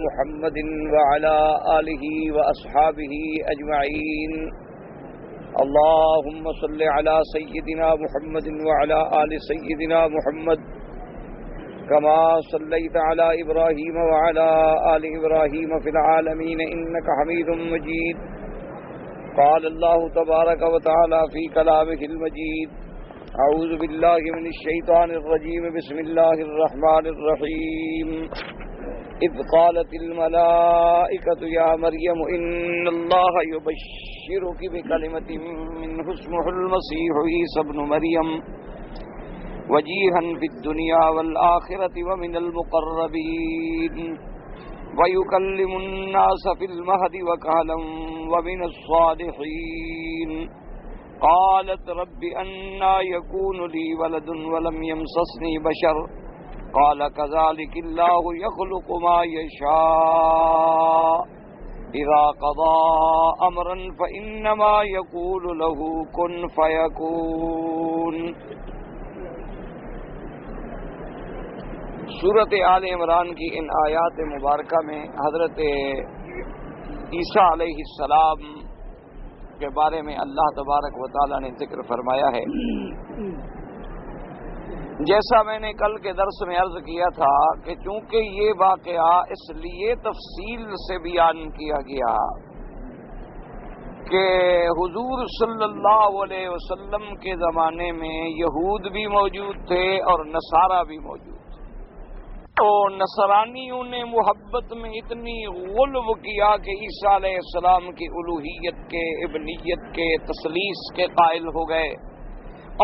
محمد وعلى آله وأصحابه أجمعين. اللهم صل على سيدنا محمد وعلى آل سيدنا محمد كما صليت على إبراهيم وعلى آل إبراهيم في العالمين إنك حميد مجيد. قال الله تبارك وتعالى في كلامه المجيد: أعوذ بالله من الشيطان الرجيم. بسم الله الرحمن الرحيم. إذ قالت الملائكة يا مريم إن الله يبشرك بكلمة منه اسمه المسيح عيسى ابن مريم وجيها في الدنيا والآخرة ومن المقربين ويكلم الناس في المهد وكهلا ومن الصالحين. قالت رب أنى يكون لي ولد ولم يمسسني بشر قال كذلك الله يخلق ما يشاء إذا قضى أمرا فإنما يقول له كن فيكون. سورۃ آل عمران کی ان آیات مبارکہ میں حضرت عیسیٰ علیہ السلام کے بارے میں اللہ تبارک و تعالی نے ذکر فرمایا ہے. جیسا میں نے کل کے درس میں عرض کیا تھا کہ چونکہ یہ واقعہ اس لیے تفصیل سے بیان کیا گیا کہ حضور صلی اللہ علیہ وسلم کے زمانے میں یہود بھی موجود تھے اور نصارہ بھی موجود تھے. تو نصرانیوں نے محبت میں اتنی غلو کیا کہ عیسیٰ علیہ السلام کی الوہیت کے، ابنیت کے، تثلیث کے قائل ہو گئے،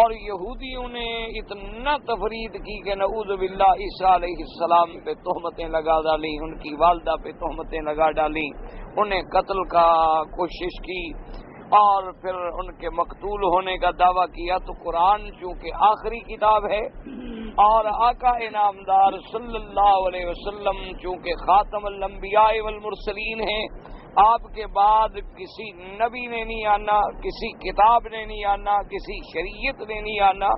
اور یہودیوں نے اتنا تفرید کی کہ نعوذ باللہ عیسیٰ علیہ السلام پہ تہمتیں لگا ڈالی، ان کی والدہ پہ تہمتیں لگا ڈالی، انہیں قتل کا کوشش کی اور پھر ان کے مقتول ہونے کا دعویٰ کیا. تو قرآن چونکہ آخری کتاب ہے اور آقا انعامدار صلی اللہ علیہ وسلم چونکہ خاتم الانبیاء والمرسلین ہیں، آپ کے بعد کسی نبی نے نہیں آنا، کسی کتاب نے نہیں آنا، کسی شریعت نے نہیں آنا،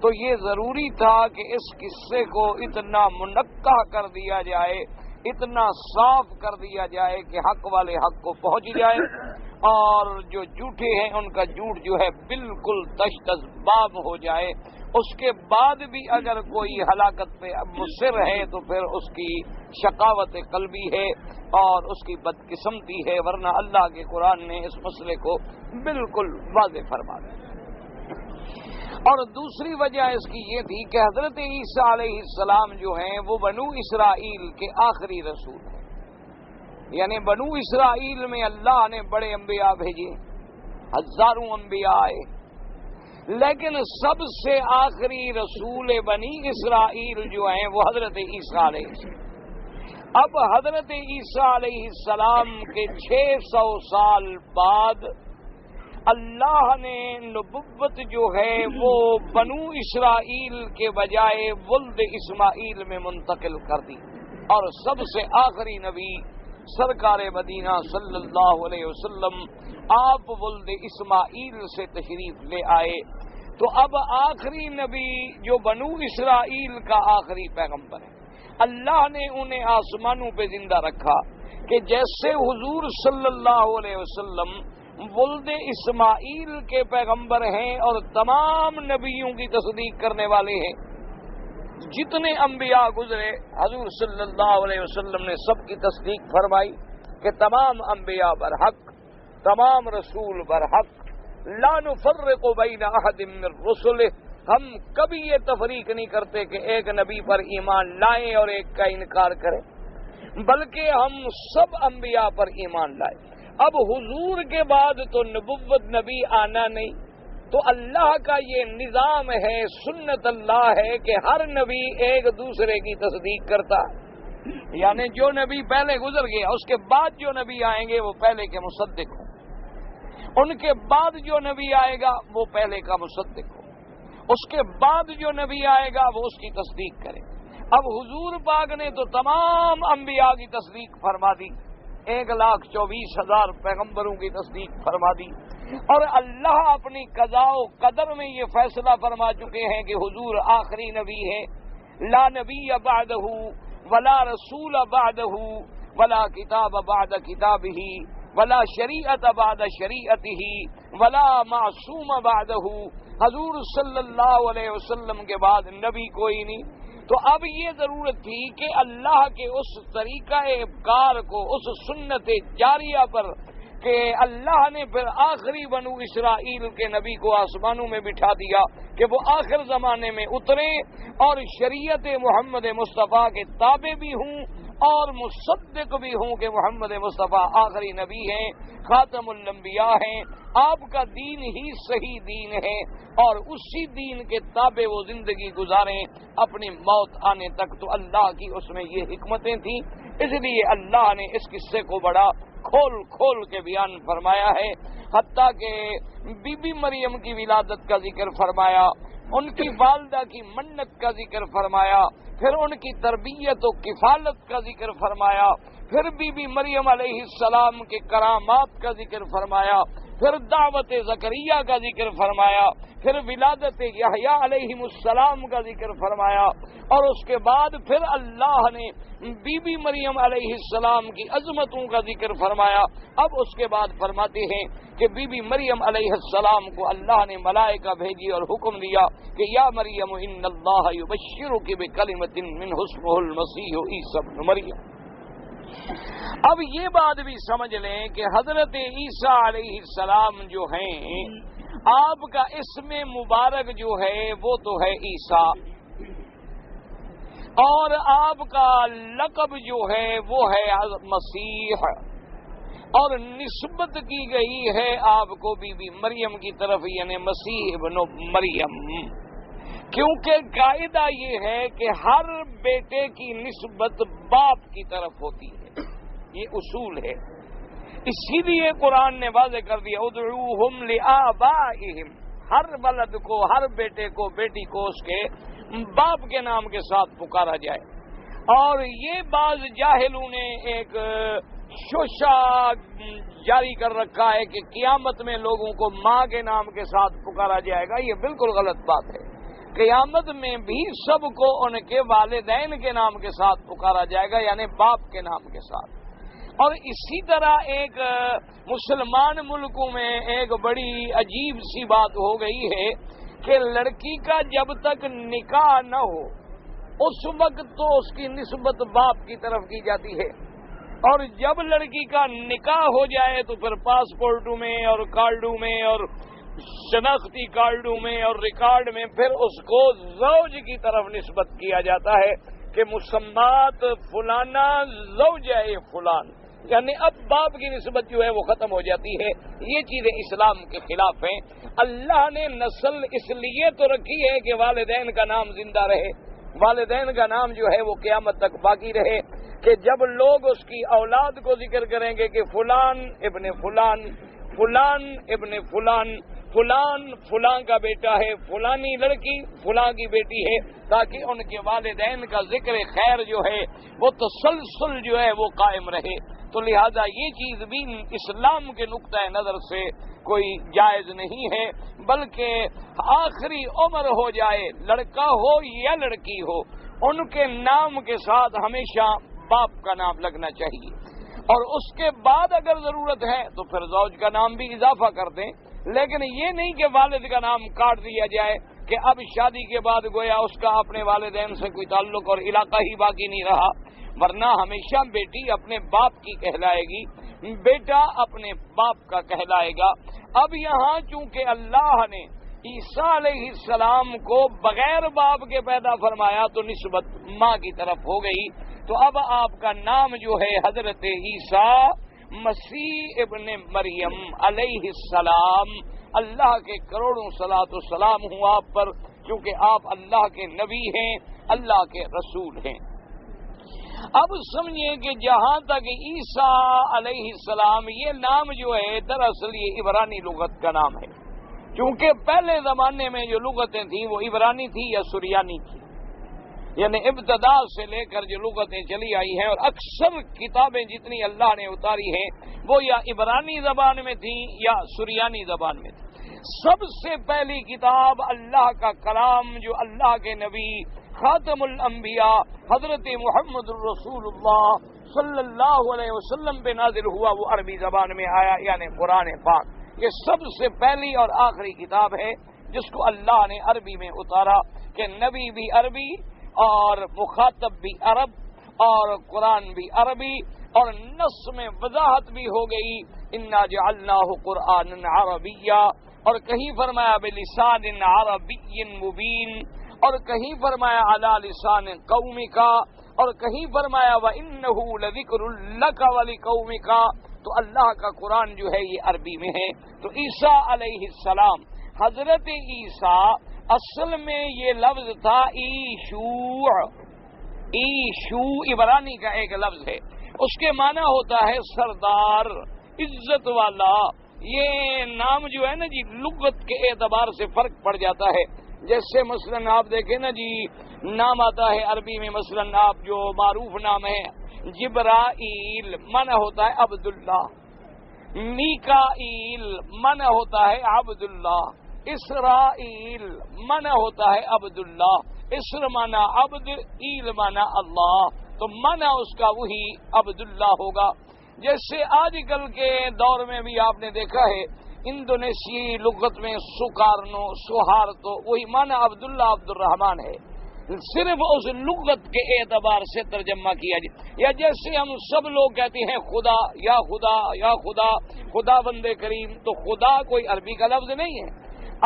تو یہ ضروری تھا کہ اس قصے کو اتنا منقح کر دیا جائے، اتنا صاف کر دیا جائے کہ حق والے حق کو پہنچ جائے اور جو جھوٹے ہیں ان کا جھوٹ جو ہے بالکل تشت باب ہو جائے. اس کے بعد بھی اگر کوئی ہلاکت پہ مصر ہے تو پھر اس کی شقاوت قلبی ہے اور اس کی بدقسمتی ہے، ورنہ اللہ کے قرآن نے اس مسئلے کو بالکل واضح فرما دیا. اور دوسری وجہ اس کی یہ تھی کہ حضرت عیسیٰ علیہ السلام جو ہیں وہ بنو اسرائیل کے آخری رسول ہیں. یعنی بنو اسرائیل میں اللہ نے بڑے انبیاء بھیجے، ہزاروں انبیاء آئے، لیکن سب سے آخری رسول بنی اسرائیل جو ہیں وہ حضرت عیسیٰ علیہ السلام. اب حضرت عیسیٰ علیہ السلام کے 600 سال بعد اللہ نے نبوت جو ہے وہ بنو اسرائیل کے بجائے ولد اسماعیل میں منتقل کر دی، اور سب سے آخری نبی سرکار مدینہ صلی اللہ علیہ وسلم آپ ولد اسماعیل سے تشریف لے آئے. تو اب آخری نبی جو بنو اسرائیل کا آخری پیغمبر ہے، اللہ نے انہیں آسمانوں پہ زندہ رکھا کہ جیسے حضور صلی اللہ علیہ وسلم ولد اسماعیل کے پیغمبر ہیں اور تمام نبیوں کی تصدیق کرنے والے ہیں. جتنے انبیاء گزرے حضور صلی اللہ علیہ وسلم نے سب کی تصدیق فرمائی کہ تمام انبیاء برحق، تمام رسول برحق، لا نفرق بین احد من رسلہ، ہم کبھی یہ تفریق نہیں کرتے کہ ایک نبی پر ایمان لائیں اور ایک کا انکار کریں، بلکہ ہم سب انبیاء پر ایمان لائیں. اب حضور کے بعد تو نبوت نبی آنا نہیں، تو اللہ کا یہ نظام ہے، سنت اللہ ہے کہ ہر نبی ایک دوسرے کی تصدیق کرتا ہے. یعنی جو نبی پہلے گزر گیا اس کے بعد جو نبی آئیں گے وہ پہلے کے مصدق ہوں، ان کے بعد جو نبی آئے گا وہ پہلے کا مصدق ہو، اس کے بعد جو نبی آئے گا وہ اس کی تصدیق کرے. اب حضور پاک نے تو تمام انبیاء کی تصدیق فرما دی، 1,24,000 پیغمبروں کی تصدیق فرما دی، اور اللہ اپنی قضاء و قدر میں یہ فیصلہ فرما چکے ہیں کہ حضور آخری نبی ہے، لا نبی بعدہ، ولا رسول بعدہ ولا کتاب بعد کتابہ ولا شریعت بعد شریعتہ ولا معصوم بعدہ. حضور صلی اللہ علیہ وسلم کے بعد نبی کوئی نہیں. تو اب یہ ضرورت تھی کہ اللہ کے اس طریقہ کار کو، اس سنت جاریہ پر، کہ اللہ نے پھر آخری بنو اسرائیل کے نبی کو آسمانوں میں بٹھا دیا کہ وہ آخر زمانے میں اترے اور شریعت محمد مصطفیٰ کے تابع بھی ہوں اور مصدق بھی ہوں کہ محمد مصطفیٰ آخری نبی ہیں، خاتم الانبیاء ہیں، آپ کا دین ہی صحیح دین ہے اور اسی دین کے تابع وہ زندگی گزاریں اپنی موت آنے تک. تو اللہ کی اس میں یہ حکمتیں تھیں، اس لیے اللہ نے اس قصے کو بڑا کھول کھول کے بیان فرمایا ہے. حتیٰ کہ بی بی مریم کی ولادت کا ذکر فرمایا، ان کی والدہ کی منت کا ذکر فرمایا، پھر ان کی تربیت و کفالت کا ذکر فرمایا، پھر بی بی مریم علیہ السلام کے کرامات کا ذکر فرمایا، پھر دعوت زکریا کا ذکر فرمایا، پھر ولادت یحییٰ علیہ السلام کا ذکر فرمایا، اور اس کے بعد پھر اللہ نے بی بی مریم علیہ السلام کی عظمتوں کا ذکر فرمایا. اب اس کے بعد فرماتے ہیں کہ بی بی مریم علیہ السلام کو اللہ نے ملائکہ بھیجی اور حکم دیا کہ یا مریم ان اللہ یبشرک بکلمۃ منہ اسمہ المسیح عیسی ابن مریم. اب یہ بات بھی سمجھ لیں کہ حضرت عیسیٰ علیہ السلام جو ہیں، آپ کا اسم مبارک جو ہے وہ تو ہے عیسیٰ، اور آپ کا لقب جو ہے وہ ہے مسیح، اور نسبت کی گئی ہے آپ کو بی بی مریم کی طرف، یعنی مسیح ابن مریم. کیونکہ قاعدہ یہ ہے کہ ہر بیٹے کی نسبت باپ کی طرف ہوتی ہے، یہ اصول ہے. اسی لیے قرآن نے واضح کر دیا ادعوہم لآبائہم، ہر ولد کو، ہر بیٹے کو، بیٹی کو اس کے باپ کے نام کے ساتھ پکارا جائے. اور یہ بعض جاہلوں نے ایک شوشہ جاری کر رکھا ہے کہ قیامت میں لوگوں کو ماں کے نام کے ساتھ پکارا جائے گا. یہ بالکل غلط بات ہے. قیامت میں بھی سب کو ان کے والدین کے نام کے ساتھ پکارا جائے گا، یعنی باپ کے نام کے ساتھ. اور اسی طرح ایک مسلمان ملکوں میں ایک بڑی عجیب سی بات ہو گئی ہے کہ لڑکی کا جب تک نکاح نہ ہو اس وقت تو اس کی نسبت باپ کی طرف کی جاتی ہے، اور جب لڑکی کا نکاح ہو جائے تو پھر پاسپورٹوں میں اور کارڈوں میں اور شناختی کارڈوں میں اور ریکارڈ میں پھر اس کو زوج کی طرف نسبت کیا جاتا ہے کہ مسمات فلانا زوجہ فلان، یعنی اب باپ کی نسبت جو ہے وہ ختم ہو جاتی ہے. یہ چیزیں اسلام کے خلاف ہیں. اللہ نے نسل اس لیے تو رکھی ہے کہ والدین کا نام زندہ رہے، والدین کا نام جو ہے وہ قیامت تک باقی رہے، کہ جب لوگ اس کی اولاد کو ذکر کریں گے کہ فلان ابن فلان، فلان ابن فلان، فلان فلاں کا بیٹا ہے، فلانی لڑکی فلاں کی بیٹی ہے، تاکہ ان کے والدین کا ذکر خیر جو ہے وہ تسلسل جو ہے وہ قائم رہے. تو لہذا یہ چیز بھی اسلام کے نقطۂ نظر سے کوئی جائز نہیں ہے، بلکہ آخری عمر ہو جائے، لڑکا ہو یا لڑکی ہو، ان کے نام کے ساتھ ہمیشہ باپ کا نام لگنا چاہیے. اور اس کے بعد اگر ضرورت ہے تو پھر زوج کا نام بھی اضافہ کر دیں، لیکن یہ نہیں کہ والد کا نام کاٹ دیا جائے کہ اب شادی کے بعد گویا اس کا اپنے والدین سے کوئی تعلق اور علاقہ ہی باقی نہیں رہا. ورنہ ہمیشہ بیٹی اپنے باپ کی کہلائے گی، بیٹا اپنے باپ کا کہلائے گا. اب یہاں چونکہ اللہ نے عیسیٰ علیہ السلام کو بغیر باپ کے پیدا فرمایا تو نسبت ماں کی طرف ہو گئی. تو اب آپ کا نام جو ہے حضرت عیسیٰ مسیح ابن مریم علیہ السلام. اللہ کے کروڑوں صلاۃ و سلام ہوں آپ پر، کیونکہ آپ اللہ کے نبی ہیں، اللہ کے رسول ہیں. اب سمجھیں کہ جہاں تک عیسیٰ علیہ السلام، یہ نام جو ہے دراصل یہ عبرانی لغت کا نام ہے، کیونکہ پہلے زمانے میں جو لغتیں تھیں وہ عبرانی تھی یا سریانی تھی، یعنی ابتدا سے لے کر جو لغتیں چلی آئی ہیں، اور اکثر کتابیں جتنی اللہ نے اتاری ہیں وہ یا عبرانی زبان میں تھیں یا سریانی زبان میں تھیں. سب سے پہلی کتاب اللہ کا کلام جو اللہ کے نبی خاتم الانبیاء حضرت محمد الرسول اللہ صلی اللہ علیہ وسلم پہ نازل ہوا، وہ عربی زبان میں آیا، یعنی قرآن پاک۔ یہ سب سے پہلی اور آخری کتاب ہے جس کو اللہ نے عربی میں اتارا، کہ نبی بھی عربی اور مخاطب بھی عرب اور قرآن بھی عربی، اور نص میں وضاحت بھی ہو گئی، انا جعلناہ قرآنا عربیا، اور کہیں فرمایا بلسان عربی مبین، اور کہیں فرمایا علی لسان قومک، اور کہیں فرمایا وَإِنَّهُ لَذِكْرٌ لَكَ وَلِقَوْمِكَ۔ تو اللہ کا قرآن جو ہے یہ عربی میں ہے۔ تو عیسیٰ علیہ السلام، حضرت عیسیٰ، اصل میں یہ لفظ تھا ایشوع۔ ایشو عبرانی کا ایک لفظ ہے، اس کے معنی ہوتا ہے سردار، عزت والا۔ یہ نام جو ہے نا جی، لغت کے اعتبار سے فرق پڑ جاتا ہے۔ جیسے مثلاً آپ دیکھیں نا جی، نام آتا ہے عربی میں، مثلاً آپ جو معروف نام ہے جبرائیل، معنی ہوتا ہے عبداللہ، میکائیل معنی ہوتا ہے عبداللہ، اسرائیل معنی ہوتا ہے عبداللہ، اسر معنی عبد، ایل معنی اللہ، تو معنی اس کا وہی عبداللہ ہوگا۔ جیسے آج کل کے دور میں بھی آپ نے دیکھا ہے انڈونیشی لغت میں سکارنو، سہارتو، وہی معنی عبداللہ عبد الرحمن ہے، صرف اس لغت کے اعتبار سے ترجمہ کیا جائے۔ یا جیسے ہم سب لوگ کہتے ہیں خدا یا خدا یا خدا، خدا بندے کریم، تو خدا کوئی عربی کا لفظ نہیں ہے،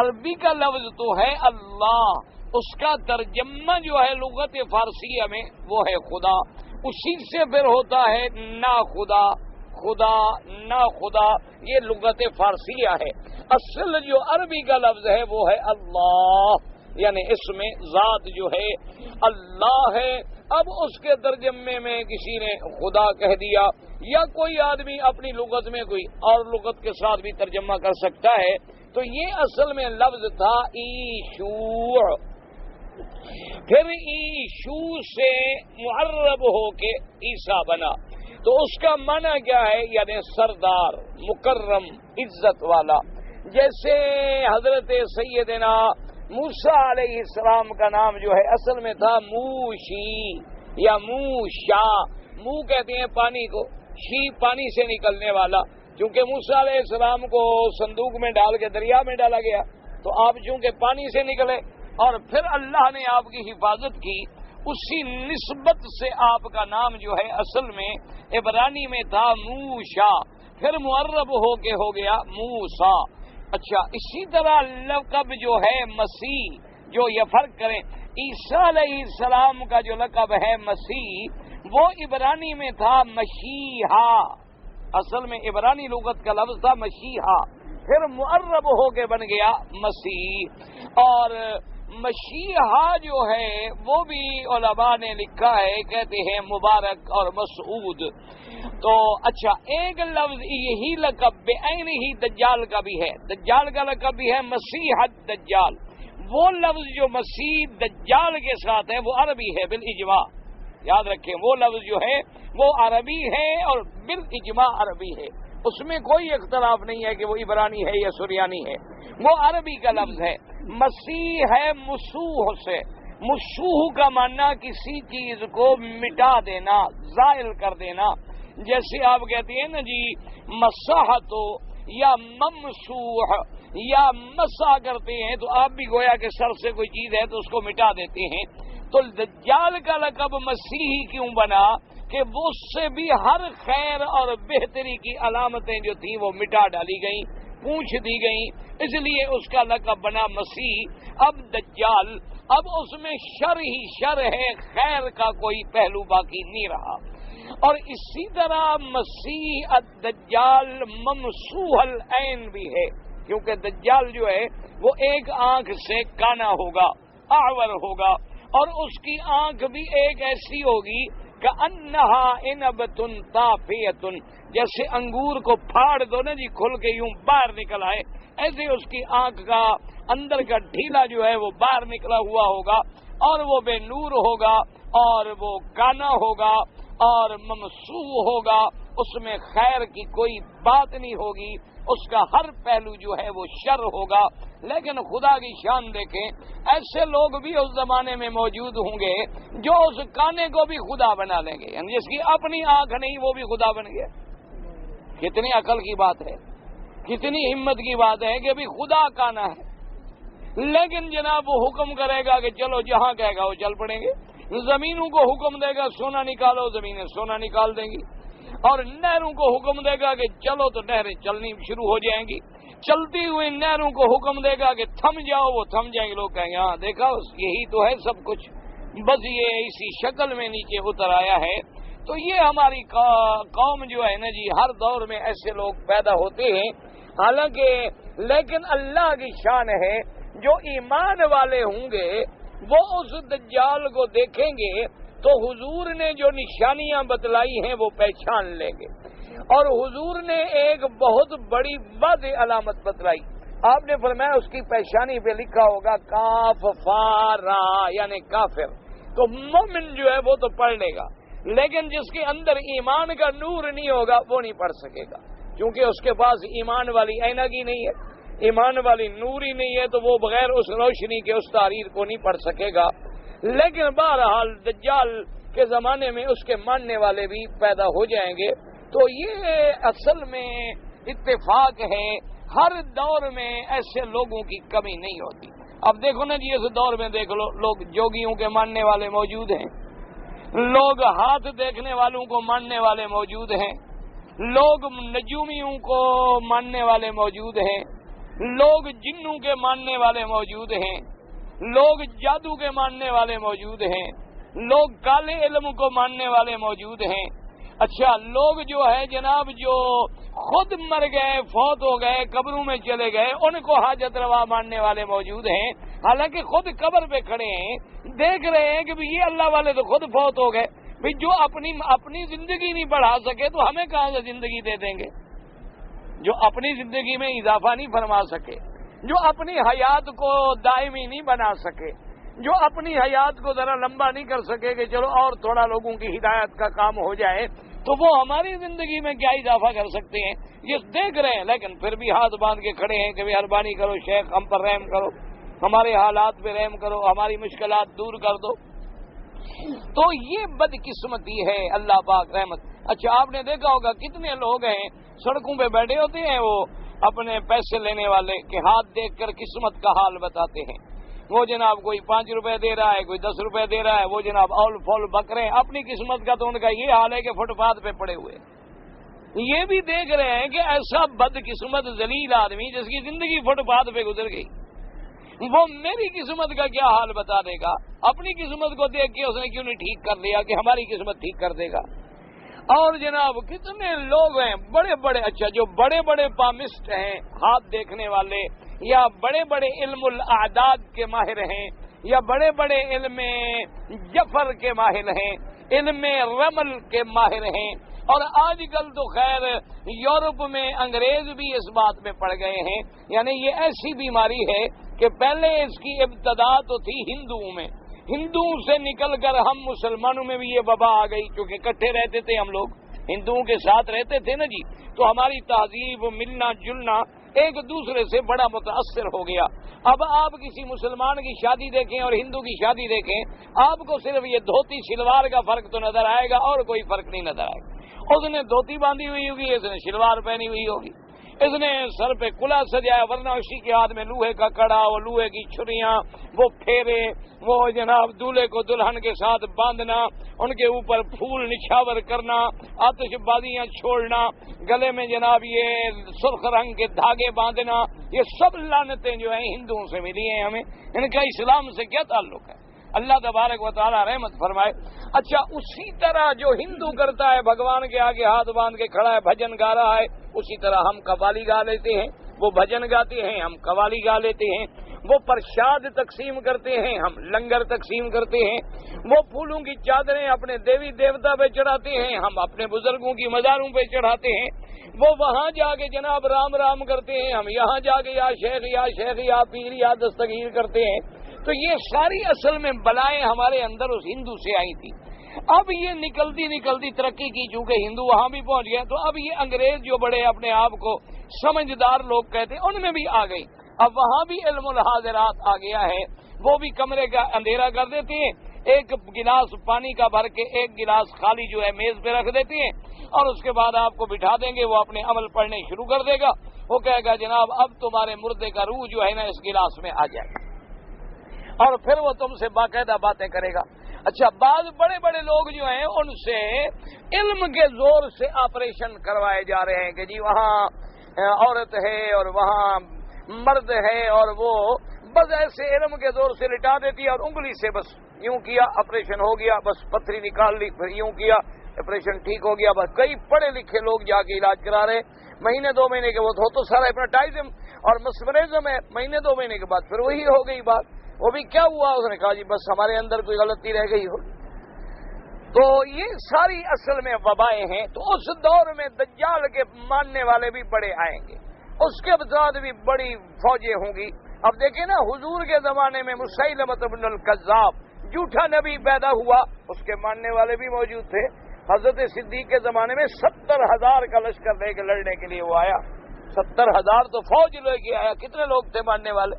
عربی کا لفظ تو ہے اللہ، اس کا ترجمہ جو ہے لغت فارسیہ میں وہ ہے خدا، اسی سے پھر ہوتا ہے نا خدا، خدا نا خدا، یہ لغت فارسیہ ہے۔ اصل جو عربی کا لفظ ہے وہ ہے اللہ، یعنی اس میں ذات جو ہے اللہ ہے۔ اب اس کے ترجمے میں کسی نے خدا کہہ دیا، یا کوئی آدمی اپنی لغت میں کوئی اور لغت کے ساتھ بھی ترجمہ کر سکتا ہے، تو یہ اصل میں لفظ تھا ایشوع۔ پھر ایشو سے معرب ہو کے عیسیٰ بنا، تو اس کا معنی کیا ہے؟ یعنی سردار، مکرم، عزت والا۔ جیسے حضرت سیدنا موسیٰ علیہ السلام کا نام جو ہے اصل میں تھا موشی یا موشا، منہ کہتے ہیں پانی کو، شی پانی سے نکلنے والا، چونکہ موسیٰ علیہ السلام کو صندوق میں ڈال کے دریا میں ڈالا گیا، تو آپ چونکہ پانی سے نکلے اور پھر اللہ نے آپ کی حفاظت کی، اسی نسبت سے آپ کا نام جو ہے اصل میں عبرانی میں تھا موشا، پھر معرب ہو کے ہو گیا موسیٰ۔ اچھا، اسی طرح لقب جو ہے مسیح، جو یہ فرق کریں، عیسیٰ علیہ السلام کا جو لقب ہے مسیح، وہ عبرانی میں تھا مشیحا، اصل میں عبرانی لغت کا لفظ تھا مشیحا، پھر معرب ہو کے بن گیا مسیح۔ اور مشیحا جو ہے وہ بھی علماء نے لکھا ہے، کہتے ہیں مبارک اور مسعود۔ تو اچھا، ایک لفظ یہی لقب بعین ہی دجال کا بھی ہے، دجال کا لقب بھی ہے مسیح الدجال، وہ لفظ جو مسیح دجال کے ساتھ ہے وہ عربی ہے بالاجماع، یاد رکھیں، وہ لفظ جو ہے وہ عربی ہے اور بالاجماع عربی ہے، اس میں کوئی اختلاف نہیں ہے کہ وہ عبرانی ہے یا سریانی ہے، وہ عربی کا لفظ ہے۔ مسیح ہے مسوح سے، مسوح کا معنی کسی چیز کو مٹا دینا، زائل کر دینا، جیسے آپ کہتے ہیں نا جی مساحتو یا ممسوح یا مسا کرتے ہیں، تو آپ بھی گویا کہ سر سے کوئی چیز ہے تو اس کو مٹا دیتے ہیں۔ تو دجال کا لقب مسیحی کیوں بنا؟ کہ وہ اس سے بھی ہر خیر اور بہتری کی علامتیں جو تھیں وہ مٹا ڈالی گئیں، پوچھ دی گئیں، اس لیے اس کا لقب بنا مسیح۔ اب دجال، اب اس میں شر ہی شر ہے، خیر کا کوئی پہلو باقی نہیں رہا۔ اور اسی طرح مسیح الدجال ممسوح العین بھی ہے، کیونکہ دجال جو ہے وہ ایک آنکھ سے کانا ہوگا، اعور ہوگا، اور اس کی آنکھ بھی ایک ایسی ہوگی کأنہا عنبۃ طافیۃ، جیسے انگور کو پھاڑ دو نا جی، کھل کے یوں باہر نکل آئے، ایسے اس کی آنکھ کا اندر کا ڈھیلا جو ہے وہ باہر نکلا ہوا ہوگا، اور وہ بے نور ہوگا اور وہ کانا ہوگا، اور ممسوح ہوگا، اس میں خیر کی کوئی بات نہیں ہوگی، اس کا ہر پہلو جو ہے وہ شر ہوگا۔ لیکن خدا کی شان دیکھیں، ایسے لوگ بھی اس زمانے میں موجود ہوں گے جو اس کانے کو بھی خدا بنا لیں گے، یعنی جس کی اپنی آنکھ نہیں وہ بھی خدا بن گیا۔ کتنی عقل کی بات ہے، کتنی ہمت کی بات ہے کہ ابھی خدا کانا ہے، لیکن جناب وہ حکم کرے گا کہ چلو جہاں کہے گا وہ چل پڑیں گے۔ زمینوں کو حکم دے گا سونا نکالو، زمینیں سونا نکال دیں گی، اور نہروں کو حکم دے گا کہ چلو تو نہریں چلنی شروع ہو جائیں گی۔ چلتی ہوئی نہروں کو حکم دے گا کہ تھم جاؤ، وہ تھم جائیں گے۔ لوگ کہیں گے ہاں دیکھا یہی تو ہے سب کچھ، بس یہ اسی شکل میں نیچے اتر آیا ہے۔ تو یہ ہماری قوم جو ہے نا جی، ہر دور میں ایسے لوگ پیدا ہوتے ہیں، حالانکہ لیکن اللہ کی شان ہے جو ایمان والے ہوں گے وہ اس دجال کو دیکھیں گے تو حضور نے جو نشانیاں بتلائی ہیں وہ پہچان لیں گے، اور حضور نے ایک بہت بڑی واضح علامت بتلائی۔ آپ نے فرمایا اس کی پیشانی پہ لکھا ہوگا کاف فا را، یعنی کافر۔ تو مومن جو ہے وہ تو پڑھ لے گا، لیکن جس کے اندر ایمان کا نور نہیں ہوگا وہ نہیں پڑھ سکے گا، کیونکہ اس کے پاس ایمان والی اینک ہی نہیں ہے، ایمان والی نور ہی نہیں ہے، تو وہ بغیر اس روشنی کے اس تحریر کو نہیں پڑھ سکے گا۔ لیکن بہرحال دجال کے زمانے میں اس کے ماننے والے بھی پیدا ہو جائیں گے۔ تو یہ اصل میں اتفاق ہے، ہر دور میں ایسے لوگوں کی کمی نہیں ہوتی۔ اب دیکھو نا جی، اس دور میں دیکھ لو، لوگ جوگیوں کے ماننے والے موجود ہیں، لوگ ہاتھ دیکھنے والوں کو ماننے والے موجود ہیں، لوگ نجومیوں کو ماننے والے موجود ہیں، لوگ جنوں کے ماننے والے موجود ہیں، لوگ جادو کے ماننے والے موجود ہیں، لوگ کالے علم کو ماننے والے موجود ہیں۔ اچھا، لوگ جو ہے جناب جو خود مر گئے، فوت ہو گئے، قبروں میں چلے گئے، ان کو حاجت روا ماننے والے موجود ہیں، حالانکہ خود قبر پہ کھڑے ہیں، دیکھ رہے ہیں کہ یہ اللہ والے تو خود فوت ہو گئے، بھئی جو اپنی زندگی نہیں بڑھا سکے تو ہمیں کہاں سے زندگی دے دیں گے؟ جو اپنی زندگی میں اضافہ نہیں فرما سکے، جو اپنی حیات کو دائمی نہیں بنا سکے، جو اپنی حیات کو ذرا لمبا نہیں کر سکے کہ چلو اور تھوڑا لوگوں کی ہدایت کا کام ہو جائے، تو وہ ہماری زندگی میں کیا اضافہ کر سکتے ہیں؟ یہ دیکھ رہے ہیں، لیکن پھر بھی ہاتھ باندھ کے کھڑے ہیں کہ مہربانی کرو شیخ، ہم پر رحم کرو، ہمارے حالات پہ رحم کرو، ہماری مشکلات دور کر دو۔ تو یہ بدقسمتی ہے، اللہ پاک رحمت۔ اچھا، آپ نے دیکھا ہوگا کتنے لوگ ہیں سڑکوں پہ بیٹھے ہوتے ہیں، وہ اپنے پیسے لینے والے کے ہاتھ دیکھ کر قسمت کا حال بتاتے ہیں۔ وہ جناب کوئی 5 روپے دے رہا ہے، کوئی 10 روپے دے رہا ہے، وہ جناب اول فول بک رہے ہیں۔ اپنی قسمت کا تو ان کا یہ حال ہے کہ فٹ پاتھ پہ پڑے ہوئے، یہ بھی دیکھ رہے ہیں کہ ایسا بدقسمت ذلیل آدمی جس کی زندگی فٹ پاتھ پہ گزر گئی، وہ میری قسمت کا کیا حال بتا دے گا؟ اپنی قسمت کو دیکھ کے اس نے کیوں نہیں ٹھیک کر لیا کہ ہماری قسمت ٹھیک کر دے گا؟ اور جناب کتنے لوگ ہیں بڑے بڑے، اچھا جو بڑے بڑے پامسٹ ہیں، ہاتھ دیکھنے والے، یا بڑے بڑے علم الاعداد کے ماہر ہیں، یا بڑے بڑے علم جفر کے ماہر ہیں، علم رمل کے ماہر ہیں، اور آج کل تو خیر یورپ میں انگریز بھی اس بات میں پڑ گئے ہیں۔ یعنی یہ ایسی بیماری ہے کہ پہلے اس کی ابتدا تو تھی ہندوؤں میں، ہندوؤں سے نکل کر ہم مسلمانوں میں بھی یہ وبا آ گئی، کیونکہ اکٹھے رہتے تھے ہم لوگ، ہندوؤں کے ساتھ رہتے تھے نا جی، تو ہماری تہذیب، ملنا جلنا ایک دوسرے سے بڑا متاثر ہو گیا۔ اب آپ کسی مسلمان کی شادی دیکھیں اور ہندو کی شادی دیکھیں، آپ کو صرف یہ دھوتی شلوار کا فرق تو نظر آئے گا، اور کوئی فرق نہیں نظر آئے گا۔ اس نے دھوتی باندھی ہوئی ہوگی، اس نے شلوار پہنی ہوئی ہوگی، اس نے سر پہ کلا سجایا، ورنہ اسی کے ہاتھ میں لوہے کا کڑا، وہ لوہے کی چھریاں، وہ پھیرے، وہ جناب دولہے کو دلہن کے ساتھ باندھنا، ان کے اوپر پھول نچھاور کرنا، آتش بازیاں چھوڑنا، گلے میں جناب یہ سرخ رنگ کے دھاگے باندھنا، یہ سب لعنتیں جو ہیں ہندوؤں سے ملی ہیں ہمیں، ان کا اسلام سے کیا تعلق ہے؟ اللہ تبارک و تعالی رحمت فرمائے۔ اچھا، اسی طرح جو ہندو کرتا ہے بھگوان کے آگے ہاتھ باندھ کے کھڑا ہے، بھجن گا رہا ہے، اسی طرح ہم قوالی گا لیتے ہیں، وہ بھجن گاتے ہیں، ہم قوالی گا لیتے ہیں، وہ پرشاد تقسیم کرتے ہیں، ہم لنگر تقسیم کرتے ہیں، وہ پھولوں کی چادریں اپنے دیوی دیوتا پہ چڑھاتے ہیں، ہم اپنے بزرگوں کی مزاروں پہ چڑھاتے ہیں، وہ وہاں جا کے جناب رام رام کرتے ہیں، ہم یہاں جا کے یا شیخ یا پیر یا دستگیر کرتے ہیں۔ تو یہ ساری اصل میں بلائیں ہمارے اندر اس ہندو سے آئی تھی۔ اب یہ نکلتی ترقی کی، چونکہ ہندو وہاں بھی پہنچ گئے، تو اب یہ انگریز جو بڑے اپنے آپ کو سمجھدار لوگ کہتے ہیں، ان میں بھی آ گئی۔ اب وہاں بھی علم الحاضرات آ گیا ہے، وہ بھی کمرے کا اندھیرا کر دیتے ہیں، ایک گلاس پانی کا بھر کے ایک گلاس خالی جو ہے میز پہ رکھ دیتے ہیں، اور اس کے بعد آپ کو بٹھا دیں گے، وہ اپنے عمل پڑھنے شروع کر دے گا، وہ کہے گا جناب اب تمہارے مردے کا روح جو ہے نا اس گلاس میں آ جائے، اور پھر وہ تم سے باقاعدہ باتیں کرے گا۔ اچھا، بعض بڑے بڑے لوگ جو ہیں ان سے علم کے زور سے آپریشن کروائے جا رہے ہیں کہ جی وہاں عورت ہے اور وہاں مرد ہے، اور وہ بس ایسے علم کے زور سے لٹا دیتی ہے، اور انگلی سے بس یوں کیا آپریشن ہو گیا، بس پتھری نکال لی، پھر یوں کیا آپریشن ٹھیک ہو گیا۔ بس کئی پڑھے لکھے لوگ جا کے علاج کرا رہے، مہینے 2 مہینے کے بعد ہو تو سارا ہپنوٹائزم اور مسمرزم ہے، مہینے 2 مہینے کے بعد پھر وہی ہو گئی بات۔ وہ بھی کیا ہوا؟ اس نے کہا جی بس ہمارے اندر کوئی غلطی رہ گئی ہو۔ تو یہ ساری اصل میں وبائیں ہیں۔ تو اس دور میں دجال کے ماننے والے بھی بڑے آئیں گے، اس کے بعد بھی بڑی فوجیں ہوں گی۔ اب دیکھیں نا، حضور کے زمانے میں مسیلمہ ابن الکذاب جھوٹا نبی پیدا ہوا، اس کے ماننے والے بھی موجود تھے۔ حضرت صدیق کے زمانے میں 70,000 کا لشکر لے کے لڑنے کے لیے وہ آیا، 70,000 تو فوج لے کے آیا، کتنے لوگ تھے ماننے والے؟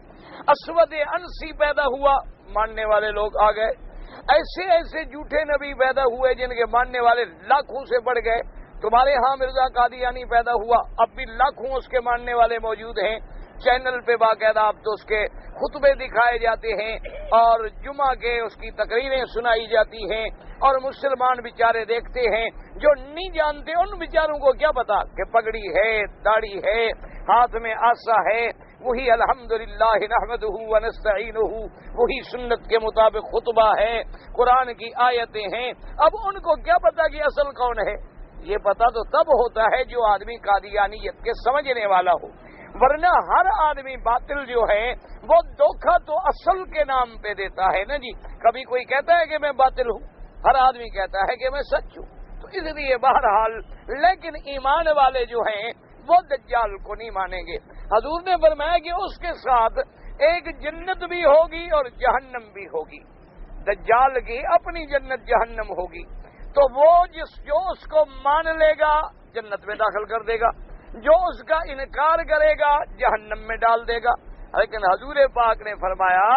اسود انسی پیدا ہوا، ماننے والے لوگ آ گئے۔ ایسے ایسے جھوٹے نبی پیدا ہوئے جن کے ماننے والے لاکھوں سے بڑھ گئے۔ تمہارے ہاں مرزا قادیانی پیدا ہوا، اب بھی لاکھوں اس کے ماننے والے موجود ہیں، چینل پہ باقاعدہ اب تو اس کے خطبے دکھائے جاتے ہیں اور جمعہ کے اس کی تقریریں سنائی جاتی ہیں، اور مسلمان بیچارے دیکھتے ہیں، جو نہیں جانتے ان بیچاروں کو کیا پتا کہ پگڑی ہے، داڑھی ہے، ہاتھ میں عصا ہے، وہی الحمدللہ نحمدہ ونستعینہ، وہی سنت کے مطابق خطبہ ہے، قرآن کی آیتیں ہیں۔ اب ان کو کیا پتا کہ اصل کون ہے؟ یہ پتا تو تب ہوتا ہے جو آدمی قادیانیت کے سمجھنے والا ہو، ورنہ ہر آدمی باطل جو ہے وہ دھوکہ تو اصل کے نام پہ دیتا ہے نا جی۔ کبھی کوئی کہتا ہے کہ میں باطل ہوں، ہر آدمی کہتا ہے کہ میں سچ ہوں۔ تو اس لیے بہرحال لیکن ایمان والے جو ہیں وہ دجال کو نہیں مانیں گے۔ حضور نے فرمایا کہ اس کے ساتھ ایک جنت بھی ہوگی اور جہنم بھی ہوگی، دجال کی اپنی جنت جہنم ہوگی۔ تو وہ جو اس کو مان لے گا جنت میں داخل کر دے گا، جو اس کا انکار کرے گا جہنم میں ڈال دے گا۔ لیکن حضور پاک نے فرمایا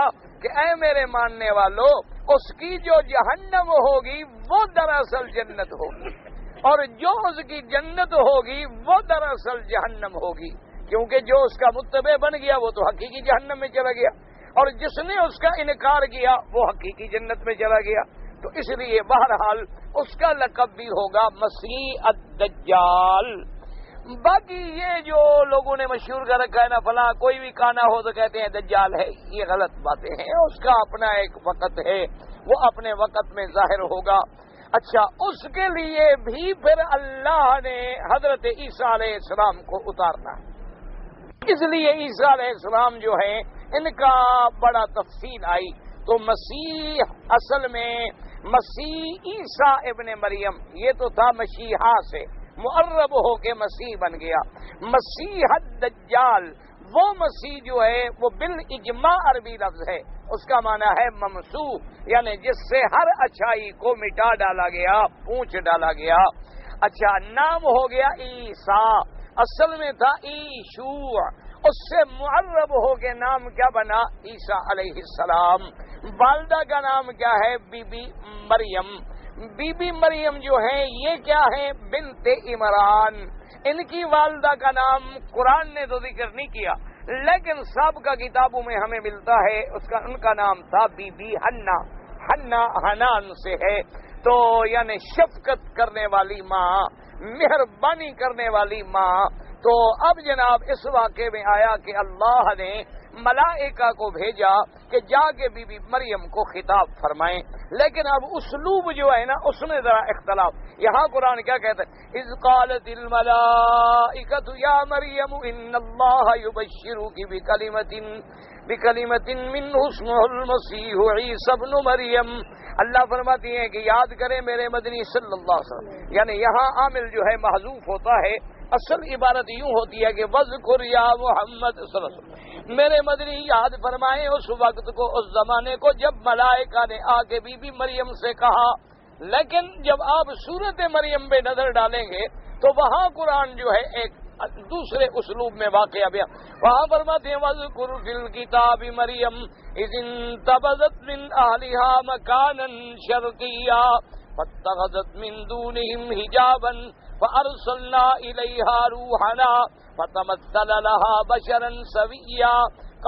کہ اے میرے ماننے والو، اس کی جو جہنم ہوگی وہ دراصل جنت ہوگی، اور جو اس کی جنت ہوگی وہ دراصل جہنم ہوگی، کیونکہ جو اس کا متبع بن گیا وہ تو حقیقی جہنم میں چلا گیا، اور جس نے اس کا انکار کیا وہ حقیقی جنت میں چلا گیا۔ تو اس لیے بہرحال اس کا لقب بھی ہوگا مسیح الدجال۔ باقی یہ جو لوگوں نے مشہور کر رکھا ہے نا فلاں کوئی بھی کانا ہو تو کہتے ہیں دجال ہے، یہ غلط باتیں ہیں، اس کا اپنا ایک وقت ہے، وہ اپنے وقت میں ظاہر ہوگا۔ اچھا، اس کے لیے بھی پھر اللہ نے حضرت عیسیٰ علیہ السلام کو اتارنا ہے، اس لیے عیسیٰ علیہ السلام جو ہیں ان کا بڑا تفصیل آئی۔ تو مسیح اصل میں مسیح عیسیٰ ابن مریم، یہ تو تھا مسیحا سے معرب ہو کے مسیح بن گیا۔ مسیح الدجال وہ مسیح جو ہے وہ بالاجماع عربی لفظ ہے، اس کا معنی ہے ممسوح، یعنی جس سے ہر اچھائی کو مٹا ڈالا گیا، پونچھ ڈالا گیا۔ اچھا، نام ہو گیا عیسیٰ، اصل میں تھا عیشوع، اس سے معرب ہو کے نام کیا بنا؟ عیسیٰ علیہ السلام۔ والدہ کا نام کیا ہے؟ بی بی مریم۔ بی بی مریم جو ہیں یہ کیا ہیں؟ بنت عمران۔ ان کی والدہ کا نام قرآن نے تو ذکر نہیں کیا، لیکن سابقہ کتابوں میں ہمیں ملتا ہے ان کا نام تھا بی بی حنا۔ حنا حنان سے ہے، تو یعنی شفقت کرنے والی ماں، مہربانی کرنے والی ماں۔ تو اب جناب اس واقعے میں آیا کہ اللہ نے ملائکہ کو بھیجا کہ جا کے بی بی مریم کو خطاب فرمائیں، لیکن اب اسلوب جو ہے نا اس میں ذرا اختلاف۔ یہاں قرآن کیا کہتا ہے؟ اذ قالت الملائکۃ یا مریم ان اللہ یبشرک بکلمۃ منہ اسمہ المسیح عیسی ابن مریم۔ اللہ فرماتی ہیں کہ یاد کریں میرے مدنی صلی اللہ علیہ وسلم، یعنی یہاں عامل جو ہے محذوف ہوتا ہے، اصل عبارت یوں ہوتی ہے کہ وذکر یا محمد صلی اللہ علیہ وسلم، میرے مدنی یاد فرمائیں اس وقت کو، اس زمانے کو جب ملائکہ نے آ کے بی بی مریم سے کہا لیکن جب آپ سورت مریم پہ نظر ڈالیں گے تو وہاں قرآن جو ہے ایک دوسرے اسلوب میں واقعہ بیان، وہاں فرماتے ہیں وَاذْكُرْ فِي الْكِتَابِ مَرْيَمَ إِذِ انتَبَذَتْ مِنْ أَهْلِهَا مَكَانًا شَرْقِيًّا فَاتَّخَذَتْ مِنْ دُونِهِمْ حِجَابًا فَأَرْسَلْنَا إِلَيْهَا رُوحَنَا فَتَمَثَّلَ لَهَا بَشَرًا سَوِيًّا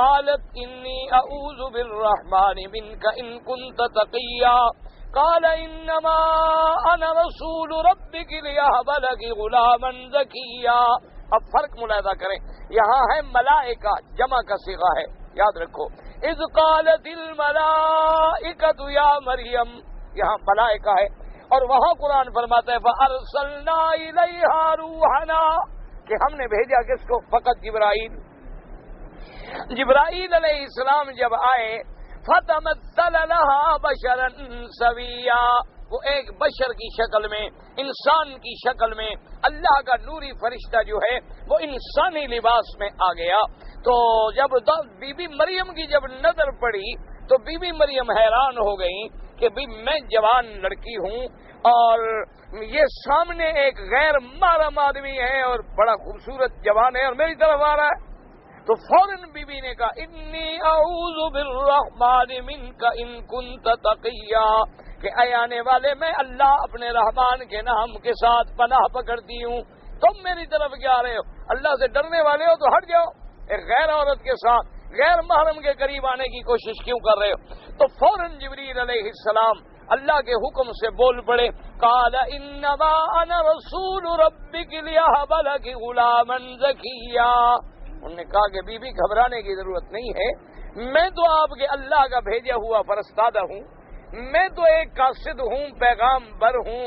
قالت انی اعوذ بالرحمن منک ان کنت تقیا قال انما انا رسول ربک لیہب لک غلاما زکیا۔ اب فرق ملاحظہ کریں، یہاں ہے ملائکہ، جمع کا صیغہ ہے، یاد رکھو، اذ قالت الملائکۃ یا مریم، یہاں ملائکہ ہے، اور وہاں قرآن فرماتا ہے فارسلنا الیہا روحنا، کہ ہم نے بھیجا کس کو؟ فقط جبرائیل علیہ السلام جب آئے فَتَمَثَّلَ لَهَا بَشَرًا سَوِيًّا، وہ ایک بشر کی شکل میں، انسان کی شکل میں، اللہ کا نوری فرشتہ جو ہے وہ انسانی لباس میں آ گیا۔ تو جب بی بی مریم کی جب نظر پڑی تو بی بی مریم حیران ہو گئی کہ بھی میں جوان لڑکی ہوں اور یہ سامنے ایک غیر محرم آدمی ہے اور بڑا خوبصورت جوان ہے اور میری طرف آ رہا ہے۔ تو فوراً بی بی نے کہا انی اعوذ بالرحمن منک ان کنت تقیا، کہ اے آنے والے میں اللہ اپنے رحمان کے نام کے ساتھ پناہ پکڑتی ہوں، تم میری طرف کیا آ رہے ہو؟ اللہ سے ڈرنے والے ہو تو ہٹ جاؤ، ایک غیر عورت کے ساتھ غیر محرم کے قریب آنے کی کوشش کیوں کر رہے ہو؟ تو فوراً جبریل علیہ السلام اللہ کے حکم سے بول پڑے، قال انما انا رسول ربک لیہب لک غلاما زکیا۔ انہوں نے کہا کہ بی بی گھبرانے کی ضرورت نہیں ہے، میں تو آپ کے اللہ کا بھیجا ہوا فرستادہ ہوں، میں تو ایک قاصد ہوں، پیغام بر ہوں،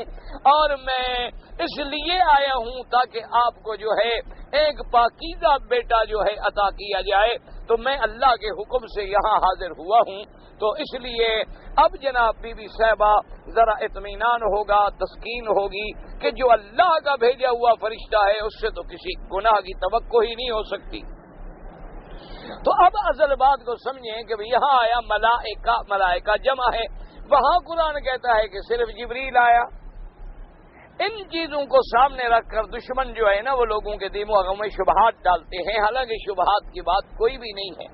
اور میں اس لیے آیا ہوں تاکہ آپ کو جو ہے ایک پاکیزہ بیٹا جو ہے عطا کیا جائے، تو میں اللہ کے حکم سے یہاں حاضر ہوا ہوں۔ تو اس لیے اب جناب بی بی صاحبہ ذرا اطمینان ہوگا، تسکین ہوگی کہ جو اللہ کا بھیجا ہوا فرشتہ ہے اس سے تو کسی گناہ کی توقع ہی نہیں ہو سکتی۔ تو اب اصل بات کو سمجھیں کہ یہاں آیا ملائکہ، ملائکہ جمع ہے، وہاں قرآن کہتا ہے کہ صرف جبریل آیا۔ ان چیزوں کو سامنے رکھ کر دشمن جو ہے نا وہ لوگوں کے دماغوں میں شبہات ڈالتے ہیں، حالانکہ شبہات کی بات کوئی بھی نہیں ہے۔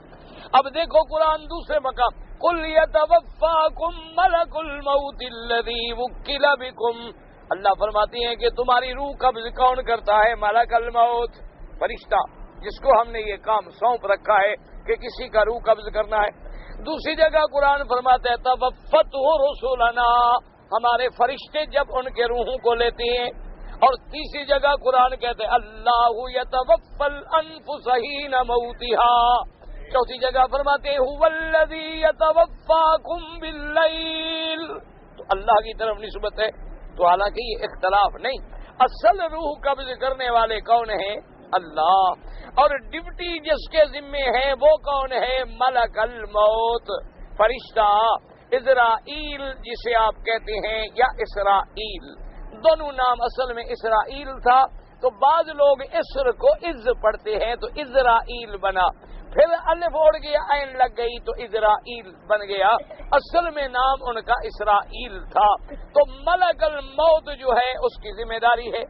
اب دیکھو قرآن دوسرے مقام قُلْ يَتَوَفَّاكُمْ مَلَكُ الْمَوْتِ الَّذِي وُكِّلَ بِكُمْ، اللہ فرماتی ہیں کہ تمہاری روح قبض کون کرتا ہے؟ ملک الموت، فرشتہ جس کو ہم نے یہ کام سونپ رکھا ہے کہ کسی کا روح قبض کرنا ہے۔ دوسری جگہ قرآن فرماتا ہے تَوَفَّتْهُ رُسُلَنَا، ہمارے فرشتے جب ان کے روحوں کو لیتے ہیں۔ اور تیسری جگہ قرآن کہتے ہیں اللہ یتوفی الانفس حین موتها۔ چوتھی جگہ فرماتے ہیں هو الذی یتوفاکم باللیل، تو اللہ کی طرف نسبت ہے۔ تو حالانکہ یہ اختلاف نہیں، اصل روح قبض کرنے والے کون ہیں؟ اللہ، اور ڈیوٹی جس کے ذمے ہے وہ کون ہے؟ ملک الموت، فرشتہ اسرائیل جسے آپ کہتے ہیں، یا اسرائیل، دونوں نام اصل میں اسرائیل تھا، تو بعض لوگ اسر کو از پڑھتے ہیں تو اسرائیل بنا، پھر الف اڑ گیا عین لگ گئی تو اسرائیل بن گیا، اصل میں نام ان کا اسرائیل تھا۔ تو ملک الموت جو ہے اس کی ذمہ داری ہے۔